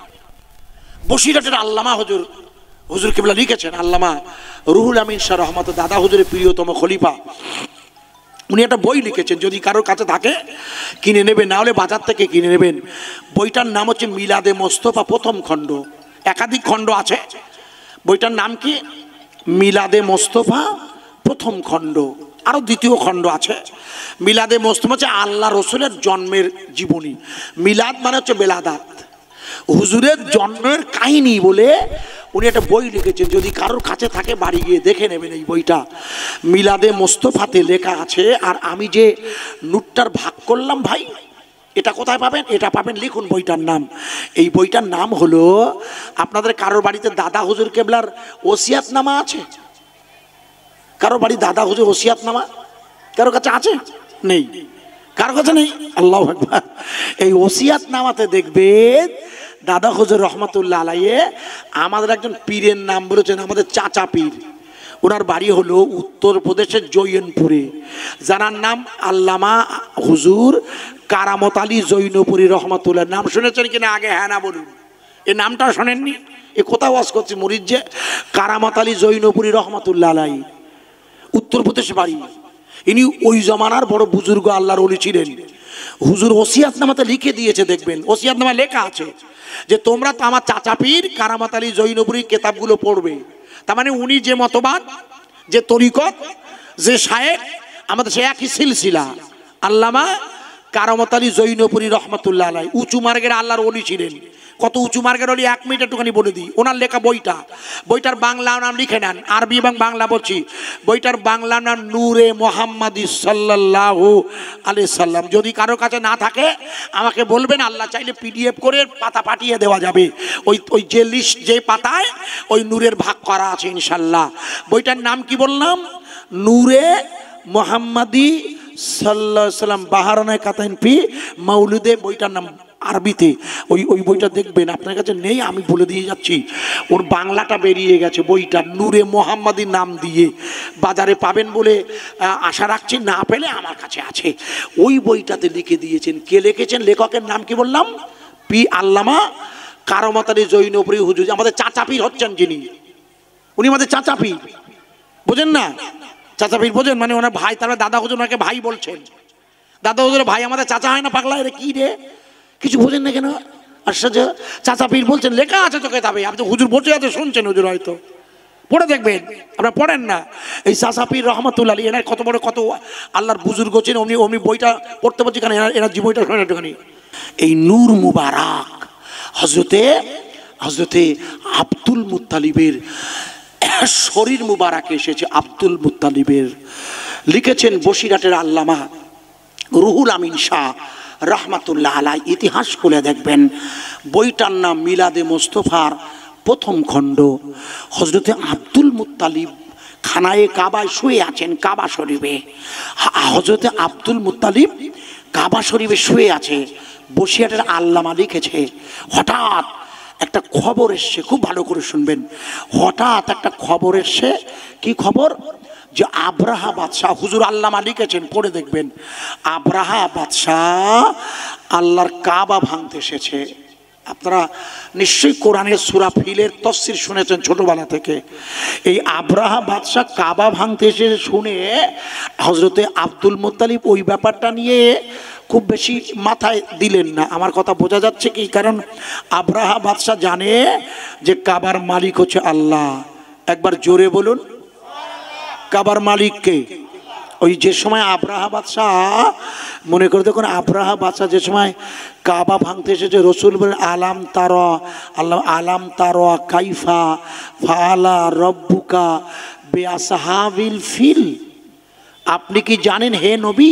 বসিরহাটের আল্লামা হুজুর কিবলা লিখেছেন, আল্লামা রুহুল আমিন শাহ রহমত, দাদা হুজুরের প্রিয়তম খলিফা। উনি একটা বই লিখেছেন, যদি কারোর কাছে থাকে কিনে নেবেন, না হলে বাজার থেকে কিনে নেবেন। বইটার নাম হচ্ছে মিলাদে মোস্তফা প্রথম খণ্ড। একাধিক খণ্ড আছে, বইটার নাম কি? মিলাদে মোস্তফা প্রথম খণ্ড। আরো দ্বিতীয় খণ্ড আছে। মিলাদে মোস্তফা হচ্ছে আল্লাহ রসুলের জন্মের জীবনী। মিলাদ মানে হচ্ছে বেলাদাত, হুজুরের জন্মের কাহিনী বলে উনি একটা বই লিখেছেন। যদি কারোর কাছে থাকে বাড়ি গিয়ে দেখে নেবেন এই বইটা। মিলাদে মোস্তফাতে লেখা আছে। আর আমি যে নূরটার ভাগ করলাম ভাই, এটা কোথায় পাবেন? এটা পাবেন, লিখুন বইটার নাম। এই বইটার নাম হলো, আপনাদের কারোর বাড়িতে দাদা হুজুর কেবলার ওসিয়াতনামা আছে? কারোর বাড়ি দাদা হুজুর ওসিয়াতনামা কারোর কাছে আছে? নেই। কারোর কাছে নেই? আল্লাহু আকবার। এই ওসিয়াতনামাতে দেখবেন দাদা হুজুর রহমতুল্লাহ আলাইহি আমাদের একজন পীরের নাম বলেছেন, আমাদের চাচা পীর। ওনার বাড়ি হলো উত্তরপ্রদেশের জৈনপুরে, যার নাম আল্লামা হুজুর কারামত আলী জৈনপুরী রহমতুল্লাহ। নাম শুনেছেন কিনা আগে হ্যাঁ না বলুন। এই নামটা শোনেননি? এ কোথাও ওয়াজ করছি মুরিদ যে কারামত আলী জৈনপুরী রহমতুল্লাহ আলাইহি, উত্তরপ্রদেশ বাড়ি। ইনি ওই জমানার বড় বুজুর্গ আল্লাহর ওলি ছিলেন। হুজুর ওসিয়াতনামাতে লিখে দিয়েছে, দেখবেন ওসিয়াতনামা লেখা আছে যে তোমরা তো আমার চাচা পীর কারামত আলী জৈনপুরী কেতাবগুলো পড়বে। তার মানে উনি যে মতবাদ, যে তরিকত, যে শায়েখ, আমাদের সে একই সিলসিলা। আল্লামা কারামত আলী জৈনপুরী রহমতুল্লাহ আলাইহি উঁচু মার্গের আল্লাহর ওলি ছিলেন। কত উঁচু মার্গের ওলি 1 মিনিট একটুখানি বলে দিই। ওনার লেখা বইটার বাংলা নাম লিখে নেন, আরবি এবং বাংলা বলছি। বইটার বাংলা নাম নূরে মোহাম্মদী সাল্লাল্লাহু আলাইহি সাল্লাম। যদি কারো কাছে না থাকে আমাকে বলবেন, আল্লাহ চাইলে পিডিএফ করে পাতা পাঠিয়ে দেওয়া যাবে। ওই যে লিস্ট, যে পাতায় ওই নূরের ভাগ করা আছে ইনশাল্লাহ। বইটার নাম কি বললাম? নূরে মোহাম্মদী সাল্লাল্লাহু আলাইহি সাল্লাম বাহারানায়ে কাতাইন ফি মাউলিদে, বইটার নাম আরবিতে। ওই বইটা দেখবেন, আপনার কাছে নেই আমি বলে দিয়ে যাচ্ছি, ওর বাংলাটা বেরিয়ে গেছে। বইটা নূরে মোহাম্মদী নাম দিয়ে বাজারে পাবেন বলে আশা রাখছি, না পেলে আমার কাছে আছে। ওই বইটাতে লিখে দিয়েছেন। কে লিখেছেন? লেখকের নাম কি বললাম? পি আল্লামা কারামত আলী জৈনপুরী হুজুর। আমাদের চাচা পীর হচ্ছেন যিনি, উনি আমাদের চাচা পীর। বোঝেন না? চাচা পীর বোঝেন মানে ওনার ভাই, তারপরে দাদা হুজুর ওনাকে ভাই বলছেন। দাদা হুজুর ভাই আমাদের চাচা হয় না? পাগলা রে কি রে, কিছু বোঝেন না কেন? আশ্চর্য। চাচা পীর বলছেন, লেখা আছে তো কেতাবে। আপনি হুজুর বসে আছে শুনছেন, হুজুর হয়তো পড়ে দেখবেন, আপনারা পড়েন না। এই চাচা পীর রহমতুল্লাহ আলাইহি এনার কত বড়, কত আল্লাহর বুজুর্গ ছিলেন। অমনি বইটা পড়তে বলছি কেন, এনার যে বইটা শোনেন একটুখানি। এই নূর মুবারক হজরতে আব্দুল মুত্তালিবের শরীর মুবারক এসেছে। আব্দুল মুত্তালিবের লিখেছেন বসিরহাটের আল্লামা রুহুল আমিন শাহ রহমাতুল্লাহ আলাইহি। ইতিহাস খুলে দেখবেন, বইটার নাম মিলাদে মোস্তফার প্রথম খণ্ড। হজরতে আব্দুল মুত্তালিব খানায়ে কাবায় শুয়ে আছেন, কাবা শরীফে। হজরতে আব্দুল মুত্তালিব কাবা শরীফে শুয়ে আছে। বসিরহাটের আল্লামা লিখেছে, হঠাৎ একটা খবর এসছে, খুব ভালো করে শুনবেন। হঠাৎ একটা খবর এসছে। কি খবর? যে আব্রাহা বাদশাহ, হুজুর আল্লামা লিখেছেন, পড়ে দেখবেন। আব্রাহা বাদশাহ আল্লাহর কাবা ভাঙতে এসেছে। আপনারা নিশ্চয়ই কোরআনের সূরা ফিলের তাফসীর শুনেছেন ছোটবেলা থেকে। এই আব্রাহা বাদশাহ কাবা ভাঙতে এসে শুনে হজরতে আব্দুল মুত্তালিব ওই ব্যাপারটা নিয়ে খুব বেশি মাথায় দিলেন না। আমার কথা বোঝা যাচ্ছে কি? কারণ আব্রাহা বাদশাহ জানে যে কাবার মালিক হচ্ছে আল্লাহ। একবার জোরে বলুন, কাবার মালিক কে? ওই যে সময় আব্রাহা বাদশাহ, মনে করে দেখুন, আব্রাহা বাদশাহ যে সময় কাবা ভাঙতে এসেছে, রসুল বলেন আলাম তারা, আল্লাহ আলাম তারা কাইফা ফাআলা রব্বুকা বিআসহাবিল ফিল। আপনি কি জানেন হে নবী,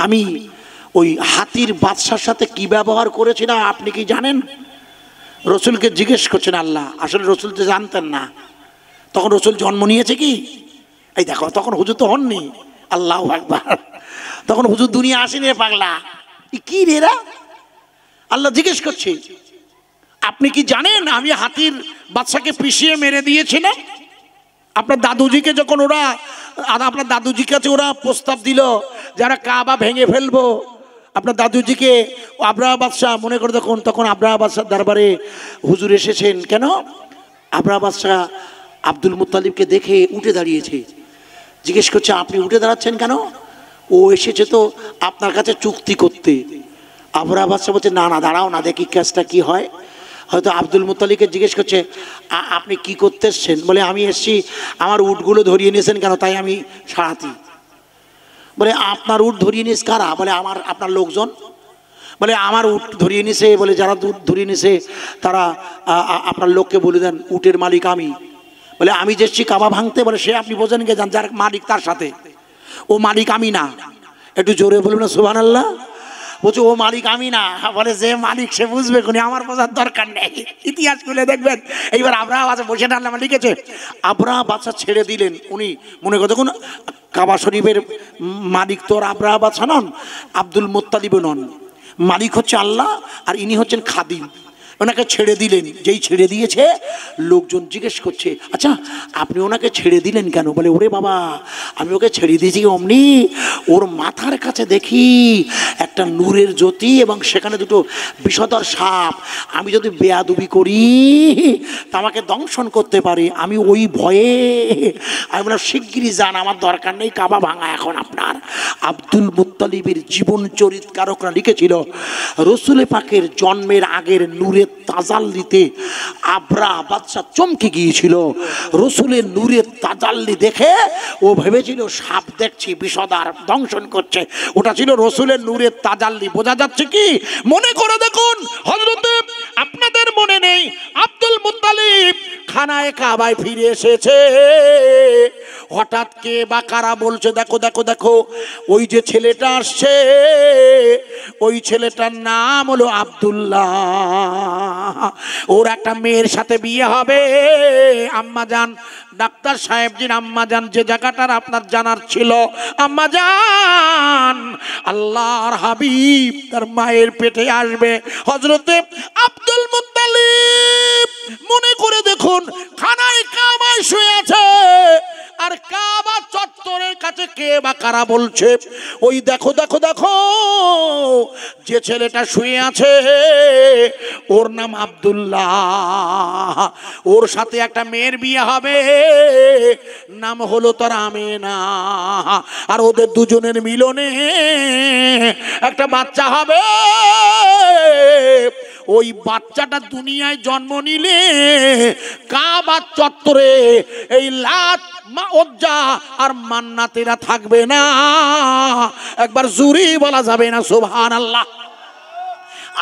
আমি ওই হাতির বাদশার সাথে কি ব্যবহার করেছি না আপনি কি জানেন? রসুলকে জিজ্ঞেস করছেন আল্লাহ। আসলে রসুল তো জানতেন না, তখন রসুল জন্ম নিয়েছে কি? এই দেখো, তখন হুজুর তো হননি। আল্লাহু আকবার। তখন হুজুর দুনিয়া আসেনি রে পাগলা। কি রে এরা? আল্লাহ জিজ্ঞেস করছে, আপনি কি জানেন আমি হাতির বাদশাকে পিষিয়ে মেরে দিয়েছিলাম? আপনার দাদুজিকে যখন ওরা, আপনার দাদুজির কাছে ওরা প্রস্তাব দিল যারা কাবা ভেঙে ফেলবো, আপনার দাদুজিকে আব্রাহা বাদশাহ, মনে করে দেখুন, তখন আব্রাহা বাদশার দরবারে হুজুর এসেছেন। কেন? আব্রাহা বাদশাহ আব্দুল মুত্তালিবকে দেখে উঠে দাঁড়িয়েছে। জিজ্ঞেস করছে, আপনি উঠে দাঁড়াচ্ছেন কেন? ও এসেছে তো আপনার কাছে চুক্তি করতে। আব্রাহা বাদশাহ বলছে, না না, দাঁড়াও না, দেখি কাজটা কি হয়। হয়তো আব্দুল মুত্তালিবকে জিজ্ঞেস করছে, আপনি কি করতে এসছেন? বলে, আমি এসছি, আমার উটগুলো ধরিয়ে নিয়েছেন কেন? তাই আমি সারাতি। বলে, আপনার উট ধরিয়ে নিস কারা? বলে, আপনার লোকজন। বলে, আমার উট ধরিয়ে নিছে। বলে, যারা উট ধরিয়ে নিছে তারা আপনার লোককে বলে দেন উটের মালিক আমি। বলে, আমি যেছি কাবা ভাঙতে। বলে, সে আপনি বোঝেন গে, যার মালিক তার সাথে, ও মালিক আমি না। একটু জোরে বলুন না সুবহানাল্লাহ। বলছে ও মালিক আমি না। বলে যে মালিক সে বুঝবে কোনি, আমার বোঝার দরকার নেই। ইতিহাস খুলে দেখবেন। এইবার আব্রাহা বাদশা বসে আল্লাহ লিখেছে, আব্রাহা বাদশা ছেড়ে দিলেন। উনি মনে করে দেখুন, কাবা শরীফের মালিক তো আব্রাহা বাদশা নন, আব্দুল মুত্তালিবও নন, মালিক হচ্ছে আল্লাহ, আর ইনি হচ্ছেন খাদিম। ওনাকে ছেড়ে দিলেন। যেই ছেড়ে দিয়েছে, লোকজন জিজ্ঞেস করছে, আচ্ছা আপনি ওনাকে ছেড়ে দিলেন কেন? বলে ওরে বাবা, আমি ওকে ছেড়ে দিয়েছি অমনি ওর মাথার কাছে দেখি একটা নূরের জ্যোতি এবং সেখানে দুটো বিষধর সাপ। আমি যদি বেয়াদবি করি তা আমাকে দংশন করতে পারে। আমি ওই ভয়ে আমি বললাম শিগগিরই যান, আমার দরকার নেই কাবা ভাঙা এখন আপনার। আব্দুল মুত্তালিবের জীবন চরিতকারকরা লিখেছিল, রসুল পাকের জন্মের আগের নূরের তাজাল্লিতে আব্রাহা বাদশা চমকে গিয়েছিল। রসুলের নূরের তাজাল্লি দেখে ও ভেবেছিল সাপ দেখছি, বিষধর দংশন করছে। ওটা ছিল রসুলের নূরের তাজাল্লি। বোঝা যাচ্ছে কি? মনে করে দেখুন হযরতে, আপনাদের মনে নেই আব্দুল মুত্তালিব খানায় কাবায় ফিরে এসেছে। হঠাৎ কে বা কারা বলছে, দেখো দেখো দেখো ওই যে ছেলেটা আসছে, ওই ছেলেটার নাম হলো আব্দুল্লাহ, ওর একটা মেয়ের সাথে বিয়ে হবে। আম্মা জান, ডাক্তার সাহেবজির আম্মা জান, যে জায়গাটার আপনার জানার ছিল, আম্মা জান আল্লাহর হাবিব তার মায়ের পেটে আসবে। হযরতে আব্দুল মুত্তালিব মনে করে দেখুন, খানায় কাবায় শুয়ে আছে, আর কাবা চত্বরের কাছে কে বা কারা বলছে, ওই দেখো দেখো দেখো যে ছেলেটা শুয়ে আছে ওর নাম আব্দুল্লাহ, ওর সাথে একটা মেয়ের বিয়ে হবে, নাম হলো তার আমেনা, আর ওদের দুজনের মিলনে একটা বাচ্চা হবে। ওই বাচ্চাটা দুনিয়ায় জন্ম নিলে কাবা চত্বরে এই লাত উজ্জা আর মান্নাতেরা থাকবে না। একবার জোরে বলা যাবে না সুবহানাল্লাহ।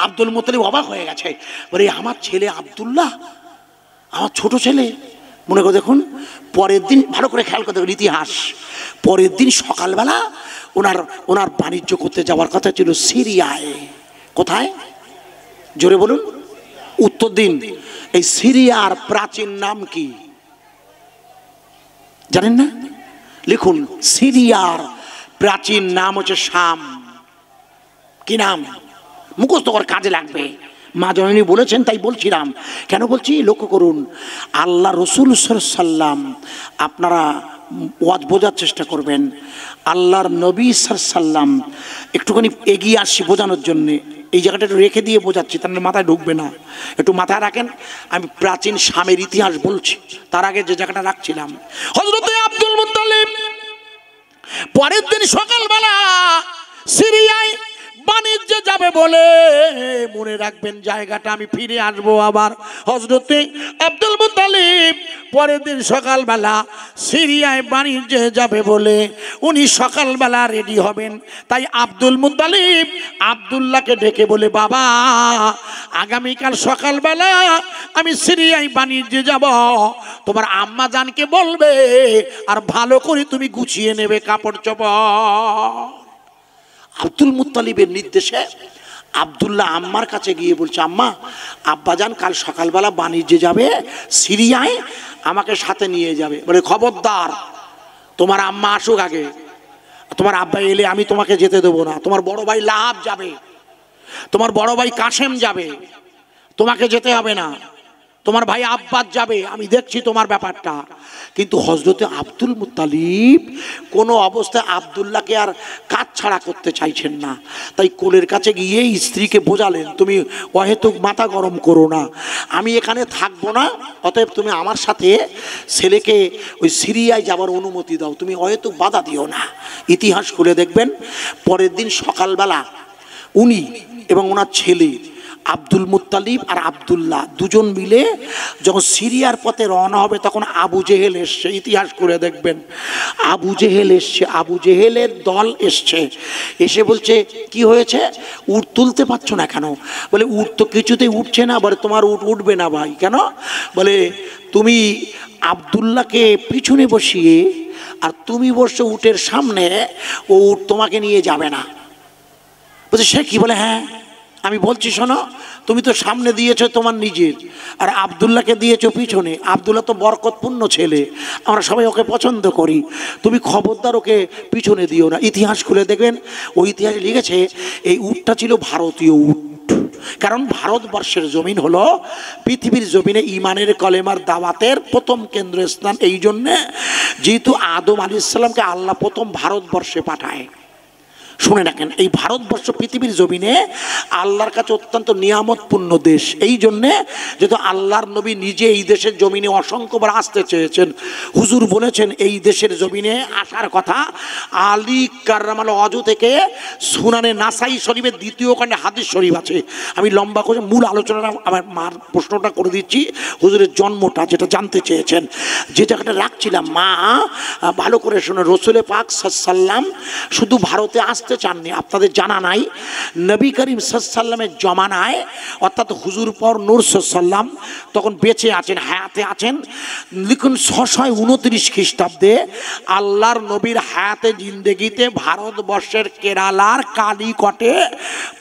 আব্দুল মুত্তালিব অবাক হয়ে গেছে, বলে আমার ছেলে আব্দুল্লাহ, আমার ছোট ছেলে। মনে করে দেখুন, পরের দিন ভালো করে খেয়াল করে দেখুন ইতিহাস। পরের দিন সকালবেলা ওনার বাণিজ্য করতে যাওয়ার কথা ছিল সিরিয়ায়। কোথায়? জোরে বলুন, উত্তর দিন। এই সিরিয়ার প্রাচীন নাম কি জানেন না? লিখুন, সিরিয়ার প্রাচীন নাম হচ্ছে শাম। কি নাম? মুখস্থ করে কাজে লাগবে। মা জননী বলেছেন তাই বলছিলাম। কেন বলছি লক্ষ্য করুন, আল্লাহ রসুল সাল্লাম, আপনারা ওয়াজ বোঝার চেষ্টা করবেন, আল্লাহর নবী সাল্লাম, একটুখানি এগিয়ে আসছি বোঝানোর জন্যে। এই জায়গাটা একটু রেখে দিয়ে বোঝাচ্ছি, তার মাথায় ঢুকবে না, একটু মাথায় রাখেন। আমি প্রাচীন শামের ইতিহাস বলছি, তার আগে যে জায়গাটা রাখছিলাম। হযরত আব্দুল মুত্তালিব পরের দিন সকালবেলা সিরিয়ায় বাণিজ্যে যাবে বলে, মনে রাখবেন জায়গাটা, আমি ফিরে আসবো আবার। হযরতে আব্দুল মুত্তালিব পরের দিন সকালবেলা সিরিয়ায় বাণিজ্যে যাবে বলে উনি সকালবেলা রেডি হবেন। তাই আব্দুল মুত্তালিব আব্দুল্লাহকে ডেকে বলে, বাবা আগামীকাল সকালবেলা আমি সিরিয়ায় বাণিজ্যে যাব, তোমার আম্মা জানকে বলবে আর ভালো করে তুমি গুছিয়ে নেবে কাপড় চোপড়। আব্দুল মুত্তালিবের নির্দেশে আব্দুল্লাহ আম্মার কাছে গিয়ে বলছে, আম্মা আব্বাজান কাল সকালবেলা বাণিজ্যে যাবে সিরিয়ায়, আমাকে সাথে নিয়ে যাবে। বলে খবরদার, তোমার আম্মা আসুক আগে, তোমার আব্বা এলে আমি তোমাকে যেতে দেবো না। তোমার বড় ভাই লাহাব যাবে, তোমার বড় ভাই কাসেম যাবে, তোমাকে যেতে হবে না। তোমার ভাই আব্বাস যাবে, আমি দেখছি তোমার ব্যাপারটা। কিন্তু হযরতে আব্দুল মুত্তালিব কোনো অবস্থায় আব্দুল্লাহকে আর কাজ ছাড়া করতে চাইছেন না। তাই কোলের কাছে গিয়ে স্ত্রীকে বোঝালেন, তুমি অহেতুক মাথা গরম করো না, আমি এখানে থাকবো না, অতএব তুমি আমার সাথে ছেলেকে ওই সিরিয়ায় যাবার অনুমতি দাও, তুমি অহেতুক বাধা দিও না। ইতিহাস খুলে দেখবেন, পরের দিন সকালবেলা উনি এবং ওনার ছেলে আব্দুল মুত্তালিব আর আব্দুল্লাহ দুজন মিলে যখন সিরিয়ার পথে রওনা হবে, তখন আবু জেহেল এসছে। ইতিহাস করে দেখবেন, আবু জেহেল এসছে, আবু জেহেলের দল এসছে। এসে বলছে, কি হয়েছে, উট তুলতে পারছো না কেন? বলে উট তো কিছুতেই উঠছে না। বলে তোমার উট উঠবে না ভাই। কেন? বলে তুমি আব্দুল্লাহকে পিছনে বসিয়ে আর তুমি বসছো উটের সামনে, ও উট তোমাকে নিয়ে যাবে না। বলছে সে কি? বলে হ্যাঁ আমি বলছি শোনো, তুমি তো সামনে দিয়েছো তোমার নিজের, আর আব্দুল্লাহকে দিয়েছো পিছনে। আব্দুল্লাহ তো বরকতপূর্ণ ছেলে, আমরা সবাই ওকে পছন্দ করি, তুমি খবরদার ওকে পিছনে দিও না। ইতিহাস খুলে দেখবেন, ওই ইতিহাসে লিখেছে এই উটটা ছিল ভারতীয় উট। কারণ ভারতবর্ষের জমিন হলো পৃথিবীর জমিনে ইমানের কলেমার দাওয়াতের প্রথম কেন্দ্রস্থান। এই জন্যে যেহেতু আদম আলাইহিস সালামকে আল্লাহ প্রথম ভারতবর্ষে পাঠায়, শুনে রাখেন, এই ভারতবর্ষ পৃথিবীর জমিনে আল্লাহর কাছে অত্যন্ত নিয়ামতপূর্ণ দেশ। এই জন্যে যেহেতু আল্লাহর নবী নিজে এই দেশের জমিনে অসংখ্যবার আসতে চেয়েছেন, হুজুর বলেছেন এই দেশের জমিনে আসার কথা। আলী কাররামাল ওয়াজহু থেকে সুনানে নাসাই শরীফের দ্বিতীয় খণ্ডে হাদিস শরীফ আছে। আমি লম্বা করে মূল আলোচনাটা আমার মার প্রশ্নটা করে দিচ্ছি, হুজুরের জন্মটা যেটা জানতে চেয়েছেন, যে জায়গাটা রাখছিলাম। মা ভালো করে শুনে, রসুল পাক সাল্লাম শুধু ভারতে আসতে চাননি। আপনাদের জানা নাই নবী করিম সাল্লামের জমানায়, অর্থাৎ হুজুর পর নূর সাল্লাম তখন বেঁচে আছেন, হায়াতে আছেন, লিখুন 629 খ্রিস্টাব্দে আল্লাহর নবীর হায়াতে জিন্দেগিতে ভারতবর্ষের কেরালার কালিকটে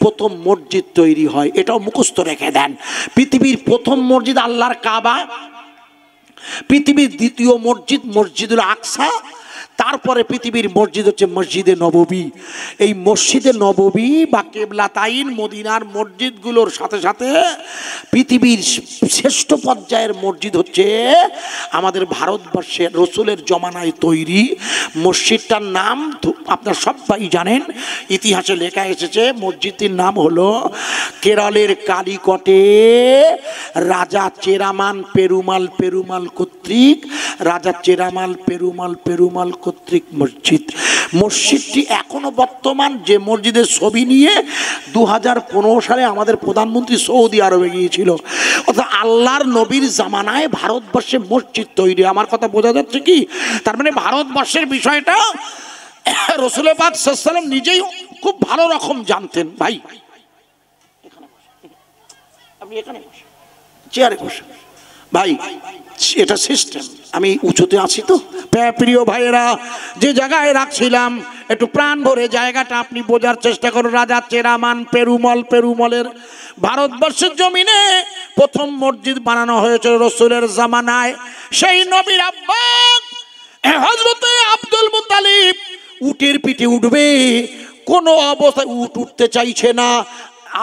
প্রথম মসজিদ তৈরি হয়। এটাও মুখস্থ রেখে দেন। পৃথিবীর প্রথম মসজিদ আল্লাহর কাবা, পৃথিবীর দ্বিতীয় মসজিদ মসজিদুল আকসা, তারপরে পৃথিবীর মসজিদ হচ্ছে মসজিদে নববী। এই মসজিদে নববী বা কেবলাতাইন মদিনার মসজিদগুলোর সাথে সাথে পৃথিবীর শ্রেষ্ঠ পর্যায়ের মসজিদ হচ্ছে আমাদের ভারতবর্ষের রসুলের জমানায় তৈরি মসজিদটার নাম আপনার সবাই জানেন, ইতিহাসে লেখা এসেছে। মসজিদটির নাম হলো কেরলের কালিকটে রাজা চেরামান পেরুমাল কর্তৃক, রাজা চেরামাল পেরুমাল কর্তৃক মসজিদ। মসজিদটি এখনো বর্তমান, যে মসজিদের ছবি নিয়ে 2015 সালে আমাদের প্রধানমন্ত্রী সৌদি আরবে গিয়েছিল। অর্থাৎ আল্লাহর নবীর জামানায় ভারতবর্ষে মসজিদ তৈরি। আমার কথা বোঝা যাচ্ছে কি? তার মানে ভারতবর্ষের বিষয়টা রসুল পাক সাল্লাল্লাহু আলাইহি ওয়াসাল্লাম নিজেই খুব ভালো রকম জানতেন। ভাই আপনি এখানে বসেন, চেয়ারে বসেন ভাই, এটা সিস্টেম। আমি উঁচুতে আছি তো প্রিয় ভাইয়েরা, যে জায়গায় রাখছিলাম একটু প্রাণ ভরে জায়গাটা আপনি বোঝার চেষ্টা করুন। রাজা চেরামান পেরুমলের ভারতবর্ষের জমিনে প্রথম মসজিদ বানানো হয়েছিল রসুলের জামানায়। সেই নবীর আব্বা হযরতে আব্দুল মুত্তালিব উটের পিঠে উঠবে, কোনো অবস্থায় উট উঠতে চাইছে না।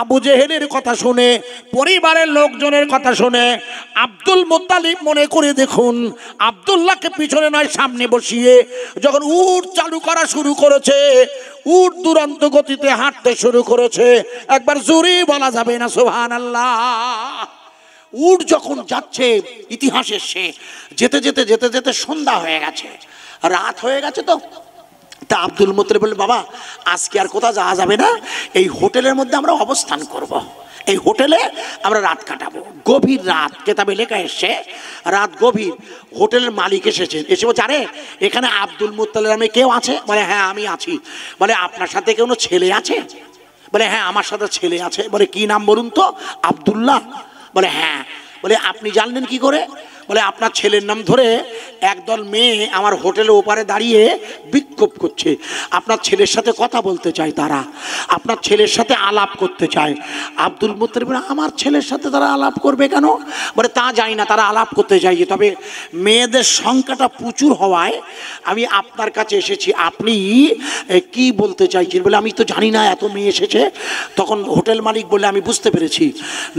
আবু জেহেলের কথা শুনে, পরিবারের লোকজনের কথা শুনে আব্দুল মুত্তালিব মনে করে দেখুন, আব্দুল্লাহকে পিছনে নয় সামনে বসিয়ে যখন উট চালু করা শুরু করেছে, উট দুরন্ত গতিতে হাঁটতে শুরু করেছে। একবার জোরে বলা যাবে না সুবহানাল্লাহ? উট যখন যাচ্ছে, ইতিহাসে সে যেতে যেতে যেতে যেতে সন্ধ্যা হয়ে গেছে, রাত হয়ে গেছে। তো তা আব্দুল মুত্তালিব বলল, বাবা আজকে আর কোথাও যাওয়া যাবে না, এই হোটেলের মধ্যে আমরা অবস্থান করব, এই হোটেলে আমরা রাত কাটাবো। গভীর রাত, কেতাবে লেখা এসছে রাত গভীর। হোটেলের মালিক এসেছেন, এসে বলছে, আরে এখানে আব্দুল মুত্তালিব নামে কেউ আছে? বলে হ্যাঁ আমি আছি। বলে আপনার সাথে কোনো ছেলে আছে? বলে হ্যাঁ আমার সাথে ছেলে আছে। বলে কি নাম বলুন তো? আব্দুল্লাহ। বলে হ্যাঁ। বলে আপনি জানলেন কি করে? বলে আপনার ছেলের নাম ধরে একদল মেয়ে আমার হোটেলের ওপারে দাঁড়িয়ে বিক্ষোভ করছে, আপনার ছেলের সাথে কথা বলতে চায়, তারা আপনার ছেলের সাথে আলাপ করতে চায়। আব্দুল মুত্তালিব বলে, আমার ছেলের সাথে তারা আলাপ করবে কেন? বলে তা জানি না, তারা আলাপ করতে চাইছে, তবে মেয়েদের সংখ্যাটা প্রচুর হওয়ায় আমি আপনার কাছে এসেছি, আপনি কি বলতে চাইছেন? বলে আমি তো জানি না এত মেয়ে এসেছে। তখন হোটেল মালিক বলে, আমি বুঝতে পেরেছি,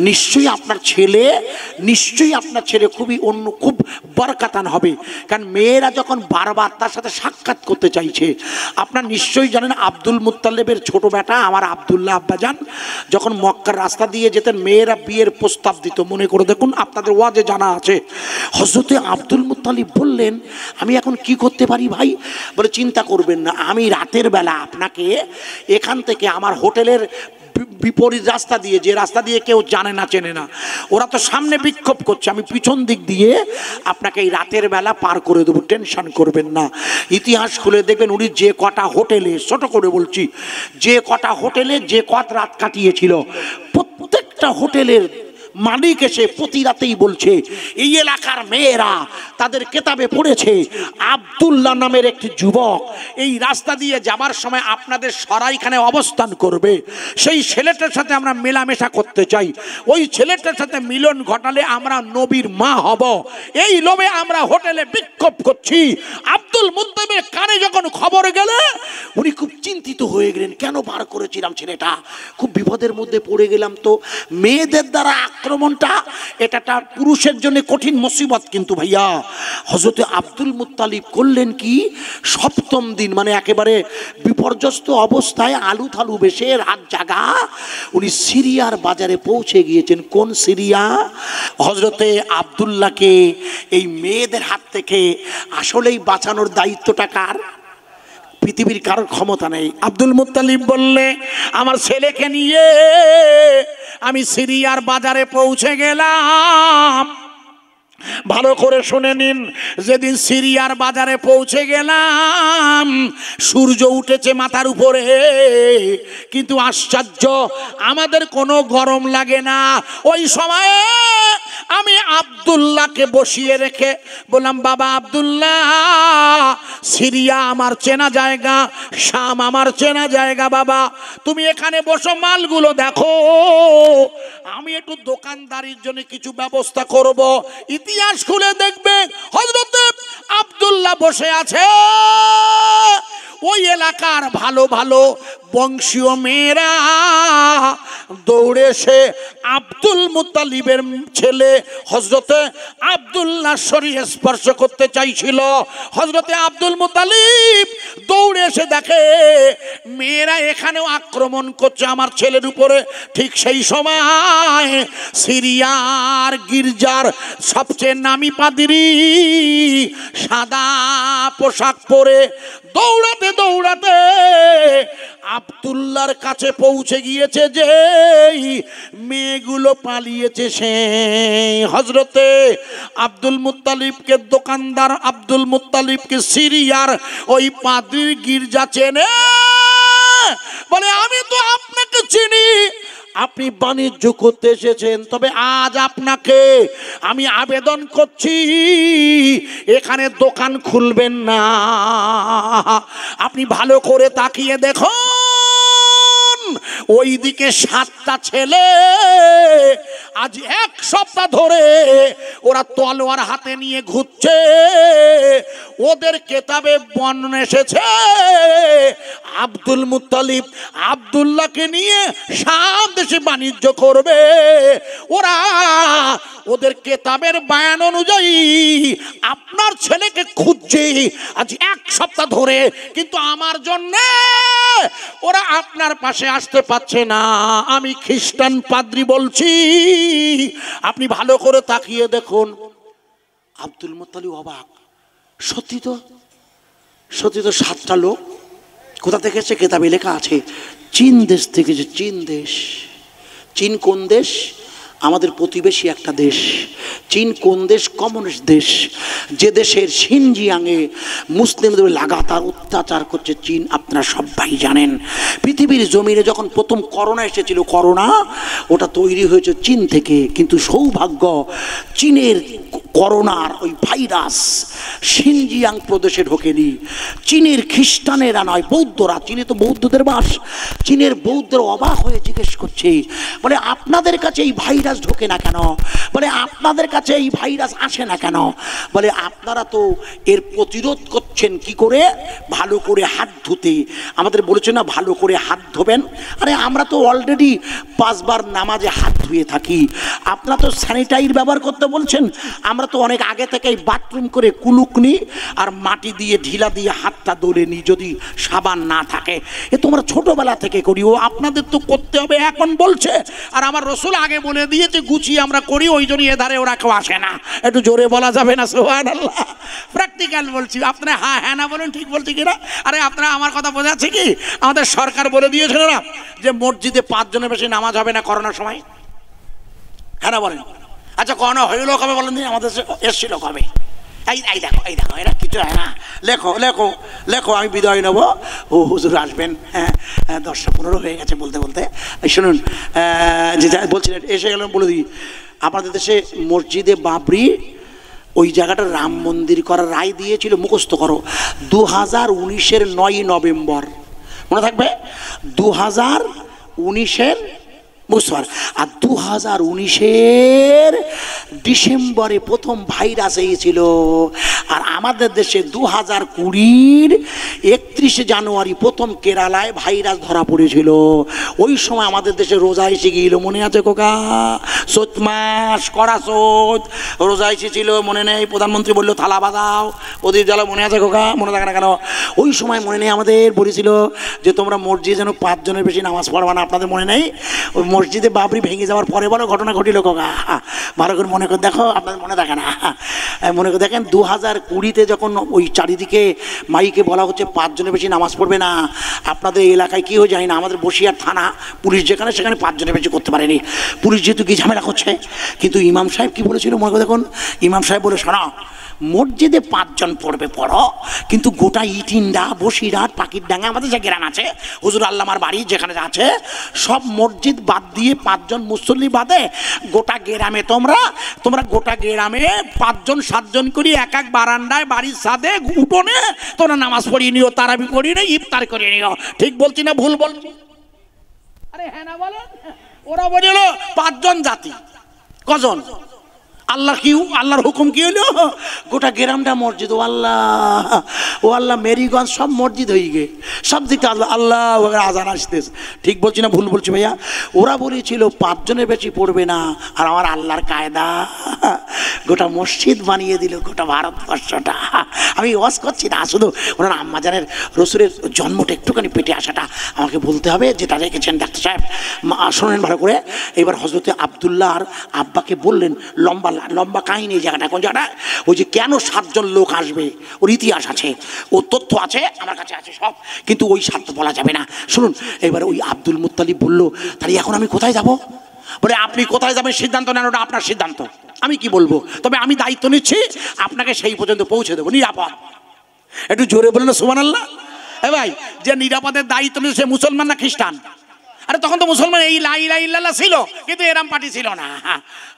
নিশ্চয়ই আপনার ছেলে খুবই খুব বরকাতান হবে, কারণ মেয়েরা যখন বারবার তার সাথে সাক্ষাৎ করতে চাইছে। আপনার নিশ্চয়ই জানেন আব্দুল মুত্তালিবের ছোট বেটা আমার আব্দুল্লাহ আব্বাজান যখন মক্কার রাস্তা দিয়ে যেতেন, মেয়েরা বিয়ের প্রস্তাব দিত। মনে করে দেখুন, আপনাদের ওয়াজে জানা আছে। হযরতে আব্দুল মুত্তালিব বললেন, আমি এখন কি করতে পারি ভাই? বলে চিন্তা করবেন না, আমি রাতের বেলা আপনাকে এখান থেকে আমার হোটেলের বিপরীত রাস্তা দিয়ে, যে রাস্তা দিয়ে কেউ জানে না চেনে না, ওরা তো সামনে বিক্ষোভ করছে, আমি পিছন দিক দিয়ে আপনাকে এই রাতের বেলা পার করে দেবো, টেনশন করবেন না। ইতিহাস খুলে দেখবেন উনি যে কটা হোটেলে, ছোট করে বলছি, যে কটা হোটেলে যে কত রাত কাটিয়েছিল, প্রত্যেকটা হোটেলের মালিক এসে প্রতি রাতেই বলছে এই এলাকার মেয়েরা তাদের কেতাবে পড়েছে আব্দুল্লাহ নামের একটি যুবক এই রাস্তা দিয়ে যাবার সময় আপনাদের সরাইখানে অবস্থান করবে, সেই ছেলেটার সাথে আমরা মেলামেশা করতে চাই, ওই ছেলেটার সাথে মিলন ঘটালে আমরা নবীর মা হব, এই লোভে আমরা হোটেলে বিক্ষোভ করছি। আব্দুল মুত্তালিবের কানে যখন খবর গেলে উনি খুব চিন্তিত হয়ে গেলেন, কেন বার করেছিলাম ছেলেটা, খুব বিপদের মধ্যে পড়ে গেলাম তো। মেয়েদের দ্বারা আক্রমণটা এটা তার পুরুষের জন্য কঠিন মুসিবত, কিন্তু ভাইয়া হযরতে আব্দুল মুত্তালিব করলেন কি, সপ্তম দিন মানে একেবারে বিপর্যস্ত অবস্থায় আলু থালু বেশে রাত জাগা উনি সিরিয়ার বাজারে পৌঁছে গিয়েছেন। কোন সিরিয়া? হযরতে আব্দুল্লাহকে এই মেয়েদের হাত থেকে আসলেই বাঁচানোর দায়িত্বটা কার? পৃথিবীর কারোর ক্ষমতা নেই। আব্দুল মুত্তালিব বললে আমার ছেলেকে নিয়ে আমি সিরিয়ার বাজারে পৌঁছে গেলাম। ভালো করে শুনে নিন, যেদিন সিরিয়ার বাজারে পৌঁছে গেলাম সূর্য উঠেছে মাথার উপরে, কিন্তু আশ্চর্য আমাদের কোনো গরম লাগে না। ওই সময়ে আমি আব্দুল্লাহকে বসিয়ে রেখে বললাম, বাবা আব্দুল্লাহ, সিরিয়া আমার চেনা জায়গা, শাম আমার চেনা জায়গা, বাবা তুমি এখানে বসো, মালগুলো দেখো, আমি একটু দোকানদারির জন্য কিছু ব্যবস্থা করব। ইতিহাস খুলে দেখবে হযরতে আব্দুল্লাহ বসে আছে, ওই এলাকার ভালো ভালো বংশীয় মেয়েরা দৌড়ে এসে আব্দুল মুত্তালিবের ছেলে হযরতে আব্দুল্লাহ শরীর স্পর্শ করতে চাইছিল। হযরতে আব্দুল মুত্তালিব দৌড়ে এসে দেখে মেয়েরা এখানেও আক্রমণ করছে আমার ছেলের উপরে। ঠিক সেই সময় সিরিয়ার গির্জার সবচেয়ে নামি পাদ্রী সাদা পোশাক পরে দৌড়াতে দৌড়াতে আব্দুল্লাহর কাছে পৌঁছে গিয়েছে। যে মেয়েগুলো পালিয়েছে সেই হযরতে আব্দুল মুত্তালিবকে, দোকানদার আব্দুল মুত্তালিবকে সিরিয়ার ওই পাদ্রীর গির্জা চেনে, বলে আমি তো আপনাকে চিনি, আপনি বাণিজ্য করতে এসেছেন, তবে আজ আপনাকে আমি আবেদন করছি এখানে দোকান খুলবেন না। আপনি ভালো করে তাকিয়ে দেখুন, ওইদিকে 7টা ছেলে আজ 1 সপ্তাহ ধরে ওরা তলোয়ার হাতে নিয়ে ঘুরছে। ওদের কেতাবে বর্ণনা এসেছে আব্দুল মুত্তালিব আব্দুল্লাহকে নিয়ে শাম দেশে বাণিজ্য করবে। ওরা ওদের কেতাবের বয়ান অনুযায়ী আপনার ছেলেকে খুঁজছে আজ 1 সপ্তাহ ধরে, কিন্তু আমার জন্য ওরা আপনার পাশে আসতে পারছে না। আমি খ্রিস্টান পাদ্রী বলছি, আপনি ভালো করে তাকিয়ে দেখুন। আব্দুল মুত্তালিব অবাক, সত্যি তো 7টা লোক। কোথা থেকে এসে? কেতাবে লেখা আছে চীন দেশ থেকে। যে চীন দেশ, চীন কোন দেশ? আমাদের প্রতিবেশী একটা দেশ। চীন কোন দেশ? কমিউনিস্ট দেশ। যে দেশের সিনজিয়াংয়ে মুসলিমদের লাগাতার অত্যাচার করছে চীন, আপনারা সবাই জানেন। পৃথিবীর জমিনে যখন প্রথম করোনা এসেছিল, করোনা ওটা তৈরি হয়েছে চীন থেকে, কিন্তু সৌভাগ্য চীনের করোনার ওই ভাইরাস সিনজিয়াং প্রদেশে ঢোকেনি। চীনের খ্রিস্টানেরা নয়, বৌদ্ধরা, চীনে তো বৌদ্ধদের বাস, চীনের বৌদ্ধরা অবাক হয়ে জিজ্ঞেস করছে, বলে আপনাদের কাছে এই ভাইরাস ঢোকে না কেন? বলে আপনাদের কাছে এই ভাইরাস আসে না কেন? বলে আপনারা তো এর প্রতিরোধ করছেন কি করে? ভালো করে হাত ধুতে। আমাদের বলেছে না ভালো করে হাত ধোবেন। আরে আমরা তো অলরেডি 5 বার নামাজে হাত ধুয়ে থাকি, আপনারা তো স্যানিটাইজার ব্যবহার করতে বলছেন। আমরা তো অনেক আগে থেকেই বাথরুম করে কুলুক নিই আর মাটি দিয়ে ঢিলা দিয়ে হাতটা দোলে নিই যদি সাবান না থাকে। এ তোমরা ছোটবেলা থেকে করি, ও আপনাদের তো করতে হবে এখন বলছে। আর আমার রসুল আগে বলে দিয়েছে গুছিয়ে আমরা করি, ওই জন্য এধারে ওরা কেউ আসে না। একটু জোরে বলা যাবে না? সুবহানাল্লাহ। প্র্যাকটিক্যাল বলছি, আপনারা হ্যাঁ না বলুন, ঠিক বলছি কিনা? আরে আপনারা আমার কথা বোঝাচ্ছে কি? আমাদের সরকার বলে দিয়েছিল না যে মসজিদে 5 জনের বেশি নামাজ হবে না করোনার সময়। হ্যাঁ না বলেন? আচ্ছা করোনা হইলো কবে বলেন দিন? আমাদের এসছিল কবে? এই দেখো এরা কিছু হয় না, লেখো লেখো লেখো, আমি বিদায় নেবো। ও হুজুর আসবেন, হ্যাঁ 10:15 হয়ে গেছে বলতে বলতে। শুনুন, যে বলছিলেন এসে গেলাম, বলে দিই আমাদের দেশে মসজিদে বাবরি ওই জায়গাটা রাম মন্দির করার রায় দিয়েছিল, মুখস্থ করো, 2019-এর 9 নভেম্বর, মনে থাকবে, 2019-এর বুঝতে, আর 2019-এর ডিসেম্বরে প্রথম ভাইরাস এসেছিল। আর আমাদের দেশে 2020-এর 31 জানুয়ারি প্রথম কেরালায় ভাইরাস ধরা পড়েছিল। ওই সময় আমাদের দেশে রোজা এসে গিয়েছিল, মনে আছে খোকা? চৈত মাস, কড়া চৈত, রোজা এসেছিল, মনে নেই? প্রধানমন্ত্রী বললো থালা বাঁধাও, প্রদীপ জ্বালাও, মনে আছে খোকা? মনে থাকে না কেন? ওই সময় মনে নেই আমাদের বলেছিল যে তোমরা মসজিদে যেন 5 জনের বেশি নামাজ পড়বা না, আপনাদের মনে নেই? ওই মসজিদে বাবরি ভেঙে যাওয়ার পরে বলো ঘটনা ঘটিল খোকা, ভালো করে মনে করে দেখো, আপনাদের মনে থাকে না? মনে করে দেখেন 2020-তে যখন ওই চারিদিকে মাইকে বলা হচ্ছে 5 জনের বেশি নামাজ পড়বে না, আপনাদের এলাকায় কী হয়ে যায় না, আমাদের বসিরহাট থানা পুলিশ যেখানে সেখানে 5 জনের বেশি করতে পারেনি, পুলিশ যেহেতু কি ঝামেলা করছে। কিন্তু ইমাম সাহেব কি বলেছিল মনে করে দেখুন, ইমাম সাহেব বলে শোনো, মসজিদে 5 জন পড়বে পড়ো, কিন্তু গোটা ইটিন্ডা, বসিরহাট, পাকিরডাঙ্গা, আমাদের যে গ্রাম আছে, হুজুর আল্লামার বাড়ি যেখানে আছে, সব মসজিদ বাদ দিয়ে 5 জন মুসল্লি বাদে গোটা গ্রামে তোমরা গোটা গ্রামে 5 জন 7 জন করে এক এক বারান্দায়, বাড়ির ছাদে, উঠোনে তোমরা নামাজ পড়িয়ে নিও, তারাবি করিয়ে নিও, ইফতার করিয়ে নিও। ঠিক বলছি না ভুল বলছি? আরে হ্যাঁ না বলেন? ওরা বলিল 5 জন জাতি, কজন? আল্লাহ কি, আল্লাহর হুকুম কি হলো? গোটা গ্রামটা মসজিদ। ও আল্লাহ মেরিগঞ্জ সব মসজিদ হয়ে গে, সব দিকে আল্লাহ আল্লাহ আজান আসতেছে। ঠিক বলছি না ভুল বলছি ভাইয়া? ওরা বলেছিল 5 জনের বেশি পড়বে না, আর আমার আল্লাহর কায়দা গোটা মসজিদ বানিয়ে দিল, গোটা ভারতবর্ষটা। আমি ওয়াজ করছি না, শুধু ওনার আম্মাজানের রসুলের জন্মটা একটুখানি পেটে আসাটা আমাকে বলতে হবে, যেটা রেখেছেন ডাক্তার সাহেব। শোনেন ভালো করে। এবার হজরতে আবদুল্লাহর আব্বাকে বললেন, লম্বা লম্বা কাহিনী এই জায়গাটা, কোন জায়গাটা, ওই যে কেন 7 জন লোক আসবে, ওর ইতিহাস আছে, ওর তথ্য আছে, আমার কাছে আছে সব, কিন্তু ওই 7 বলা যাবে না। শুনুন, এবার ওই আব্দুল মুত্তালিব বলল, তাহলে এখন আমি কোথায় যাব? বলে আপনি কোথায় যাবেন সিদ্ধান্ত নেন, ওটা আপনার সিদ্ধান্ত, আমি কি বলবো, তবে আমি দায়িত্ব নিচ্ছি, আপনাকে সেই পর্যন্ত পৌঁছে দেবো নিরাপদ। একটু জোরে বলেন না সুবহানাল্লাহ। ভাই, যে নিরাপদের দায়িত্ব নিচ্ছে, মুসলমান না খ্রিস্টান? আরে তখন তো মুসলমান এই লা ইলাহা ইল্লাল্লাহ ছিল, কিন্তু এরাম পার্টি ছিল না।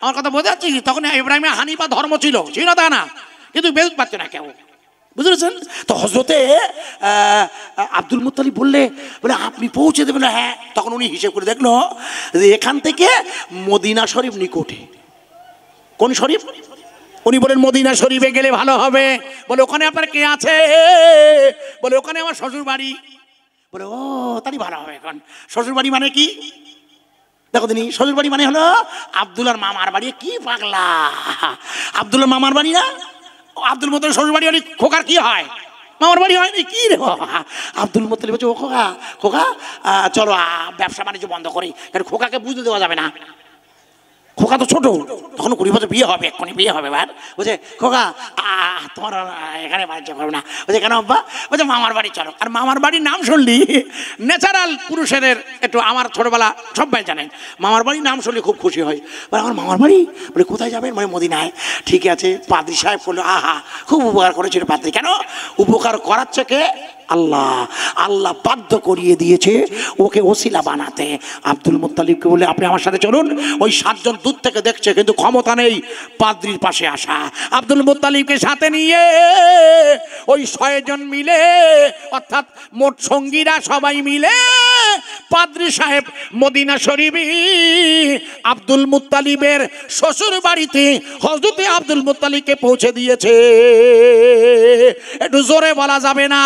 আমার কথা বোঝা যাচ্ছে? তখন ইব্রাহিমের হানিফা ধর্ম ছিল তা না, কিন্তু বেরুত পারছে না কেউ, বুঝেছেন? তো হজরতে আব্দুল মুত্তালিব বলে আপনি পৌঁছে দেবেন? হ্যাঁ। তখন উনি হিসেব করে দেখলো যে এখান থেকে মদিনা শরীফ নিকটে। কোন শরীফ? উনি বলেন মদিনা শরীফে গেলে ভালো হবে। বলে ওখানে আপনার কে আছে? বলে ওখানে আমার শ্বশুর বাড়ি। বলে ও, তাই ভালো হবে। এখন শ্বশুর বাড়ি মানে কি দেখো দিনি, শ্বশুর বাড়ি মানে হলো আব্দুল্লাহর মামার বাড়ি। কি পাগলা, আব্দুল্লাহর মামার বাড়ি না? আব্দুল মুত্তালিব শ্বশুর বাড়ি হলে খোকার কি হয়? মামার বাড়ি হয়নি কি রে? আব্দুল মুত্তালিব বলছে, ও খোকা খোকা চলো ব্যবসা বাণিজ্য বন্ধ করি, কারণ খোকাকে বুঝতে দেওয়া যাবে না, খোকা তো ছোট, তখন 20 বছর বিয়ে হবে, এক্ষুনি বিয়ে হবে। বার বলছে, খোকা তোমার এখানে বাণিজ্য করবে না। বলছে কেন আব্বা? বলছে মামার বাড়ি চলো। আর মামার বাড়ির নাম শুনলি ন্যাচারাল পুরুষের একটু, আমার ছোটবেলা সবাই জানেন, মামার বাড়ির নাম শুনলে খুব খুশি হয়। বলে আমার মামার বাড়ি? বলে কোথায় যাবেন? মানে মদিনায়। ঠিক আছে। পাদ্রী সাহেব বললো, আহা খুব উপকার করেছিল পাদ্রী। কেন উপকার করাচ্ছে কে? আল্লাহ। আল্লাহ বাধ্য করিয়ে দিয়েছে ওকে ওসিলা বানাতে। আব্দুল মুত্তালিবকে বলে আপনি আমার সাথে চলুন। ওই 7 জন দূর থেকে দেখছে, কিন্তু ক্ষমতা নেই পাদ্রীর পাশে আসা। আব্দুল মুত্তালিবকে সাথে নিয়ে ওই 6 জন মিলে, অর্থাৎ মোট সঙ্গীরা সবাই মিলে পাদ্রী সাহেব মদিনা শরীফে আব্দুল মুত্তালিবের শ্বশুর বাড়িতে হযরতে আব্দুল মুত্তালিবকে পৌঁছে দিয়েছে। একটু জোরে বলা যাবে না?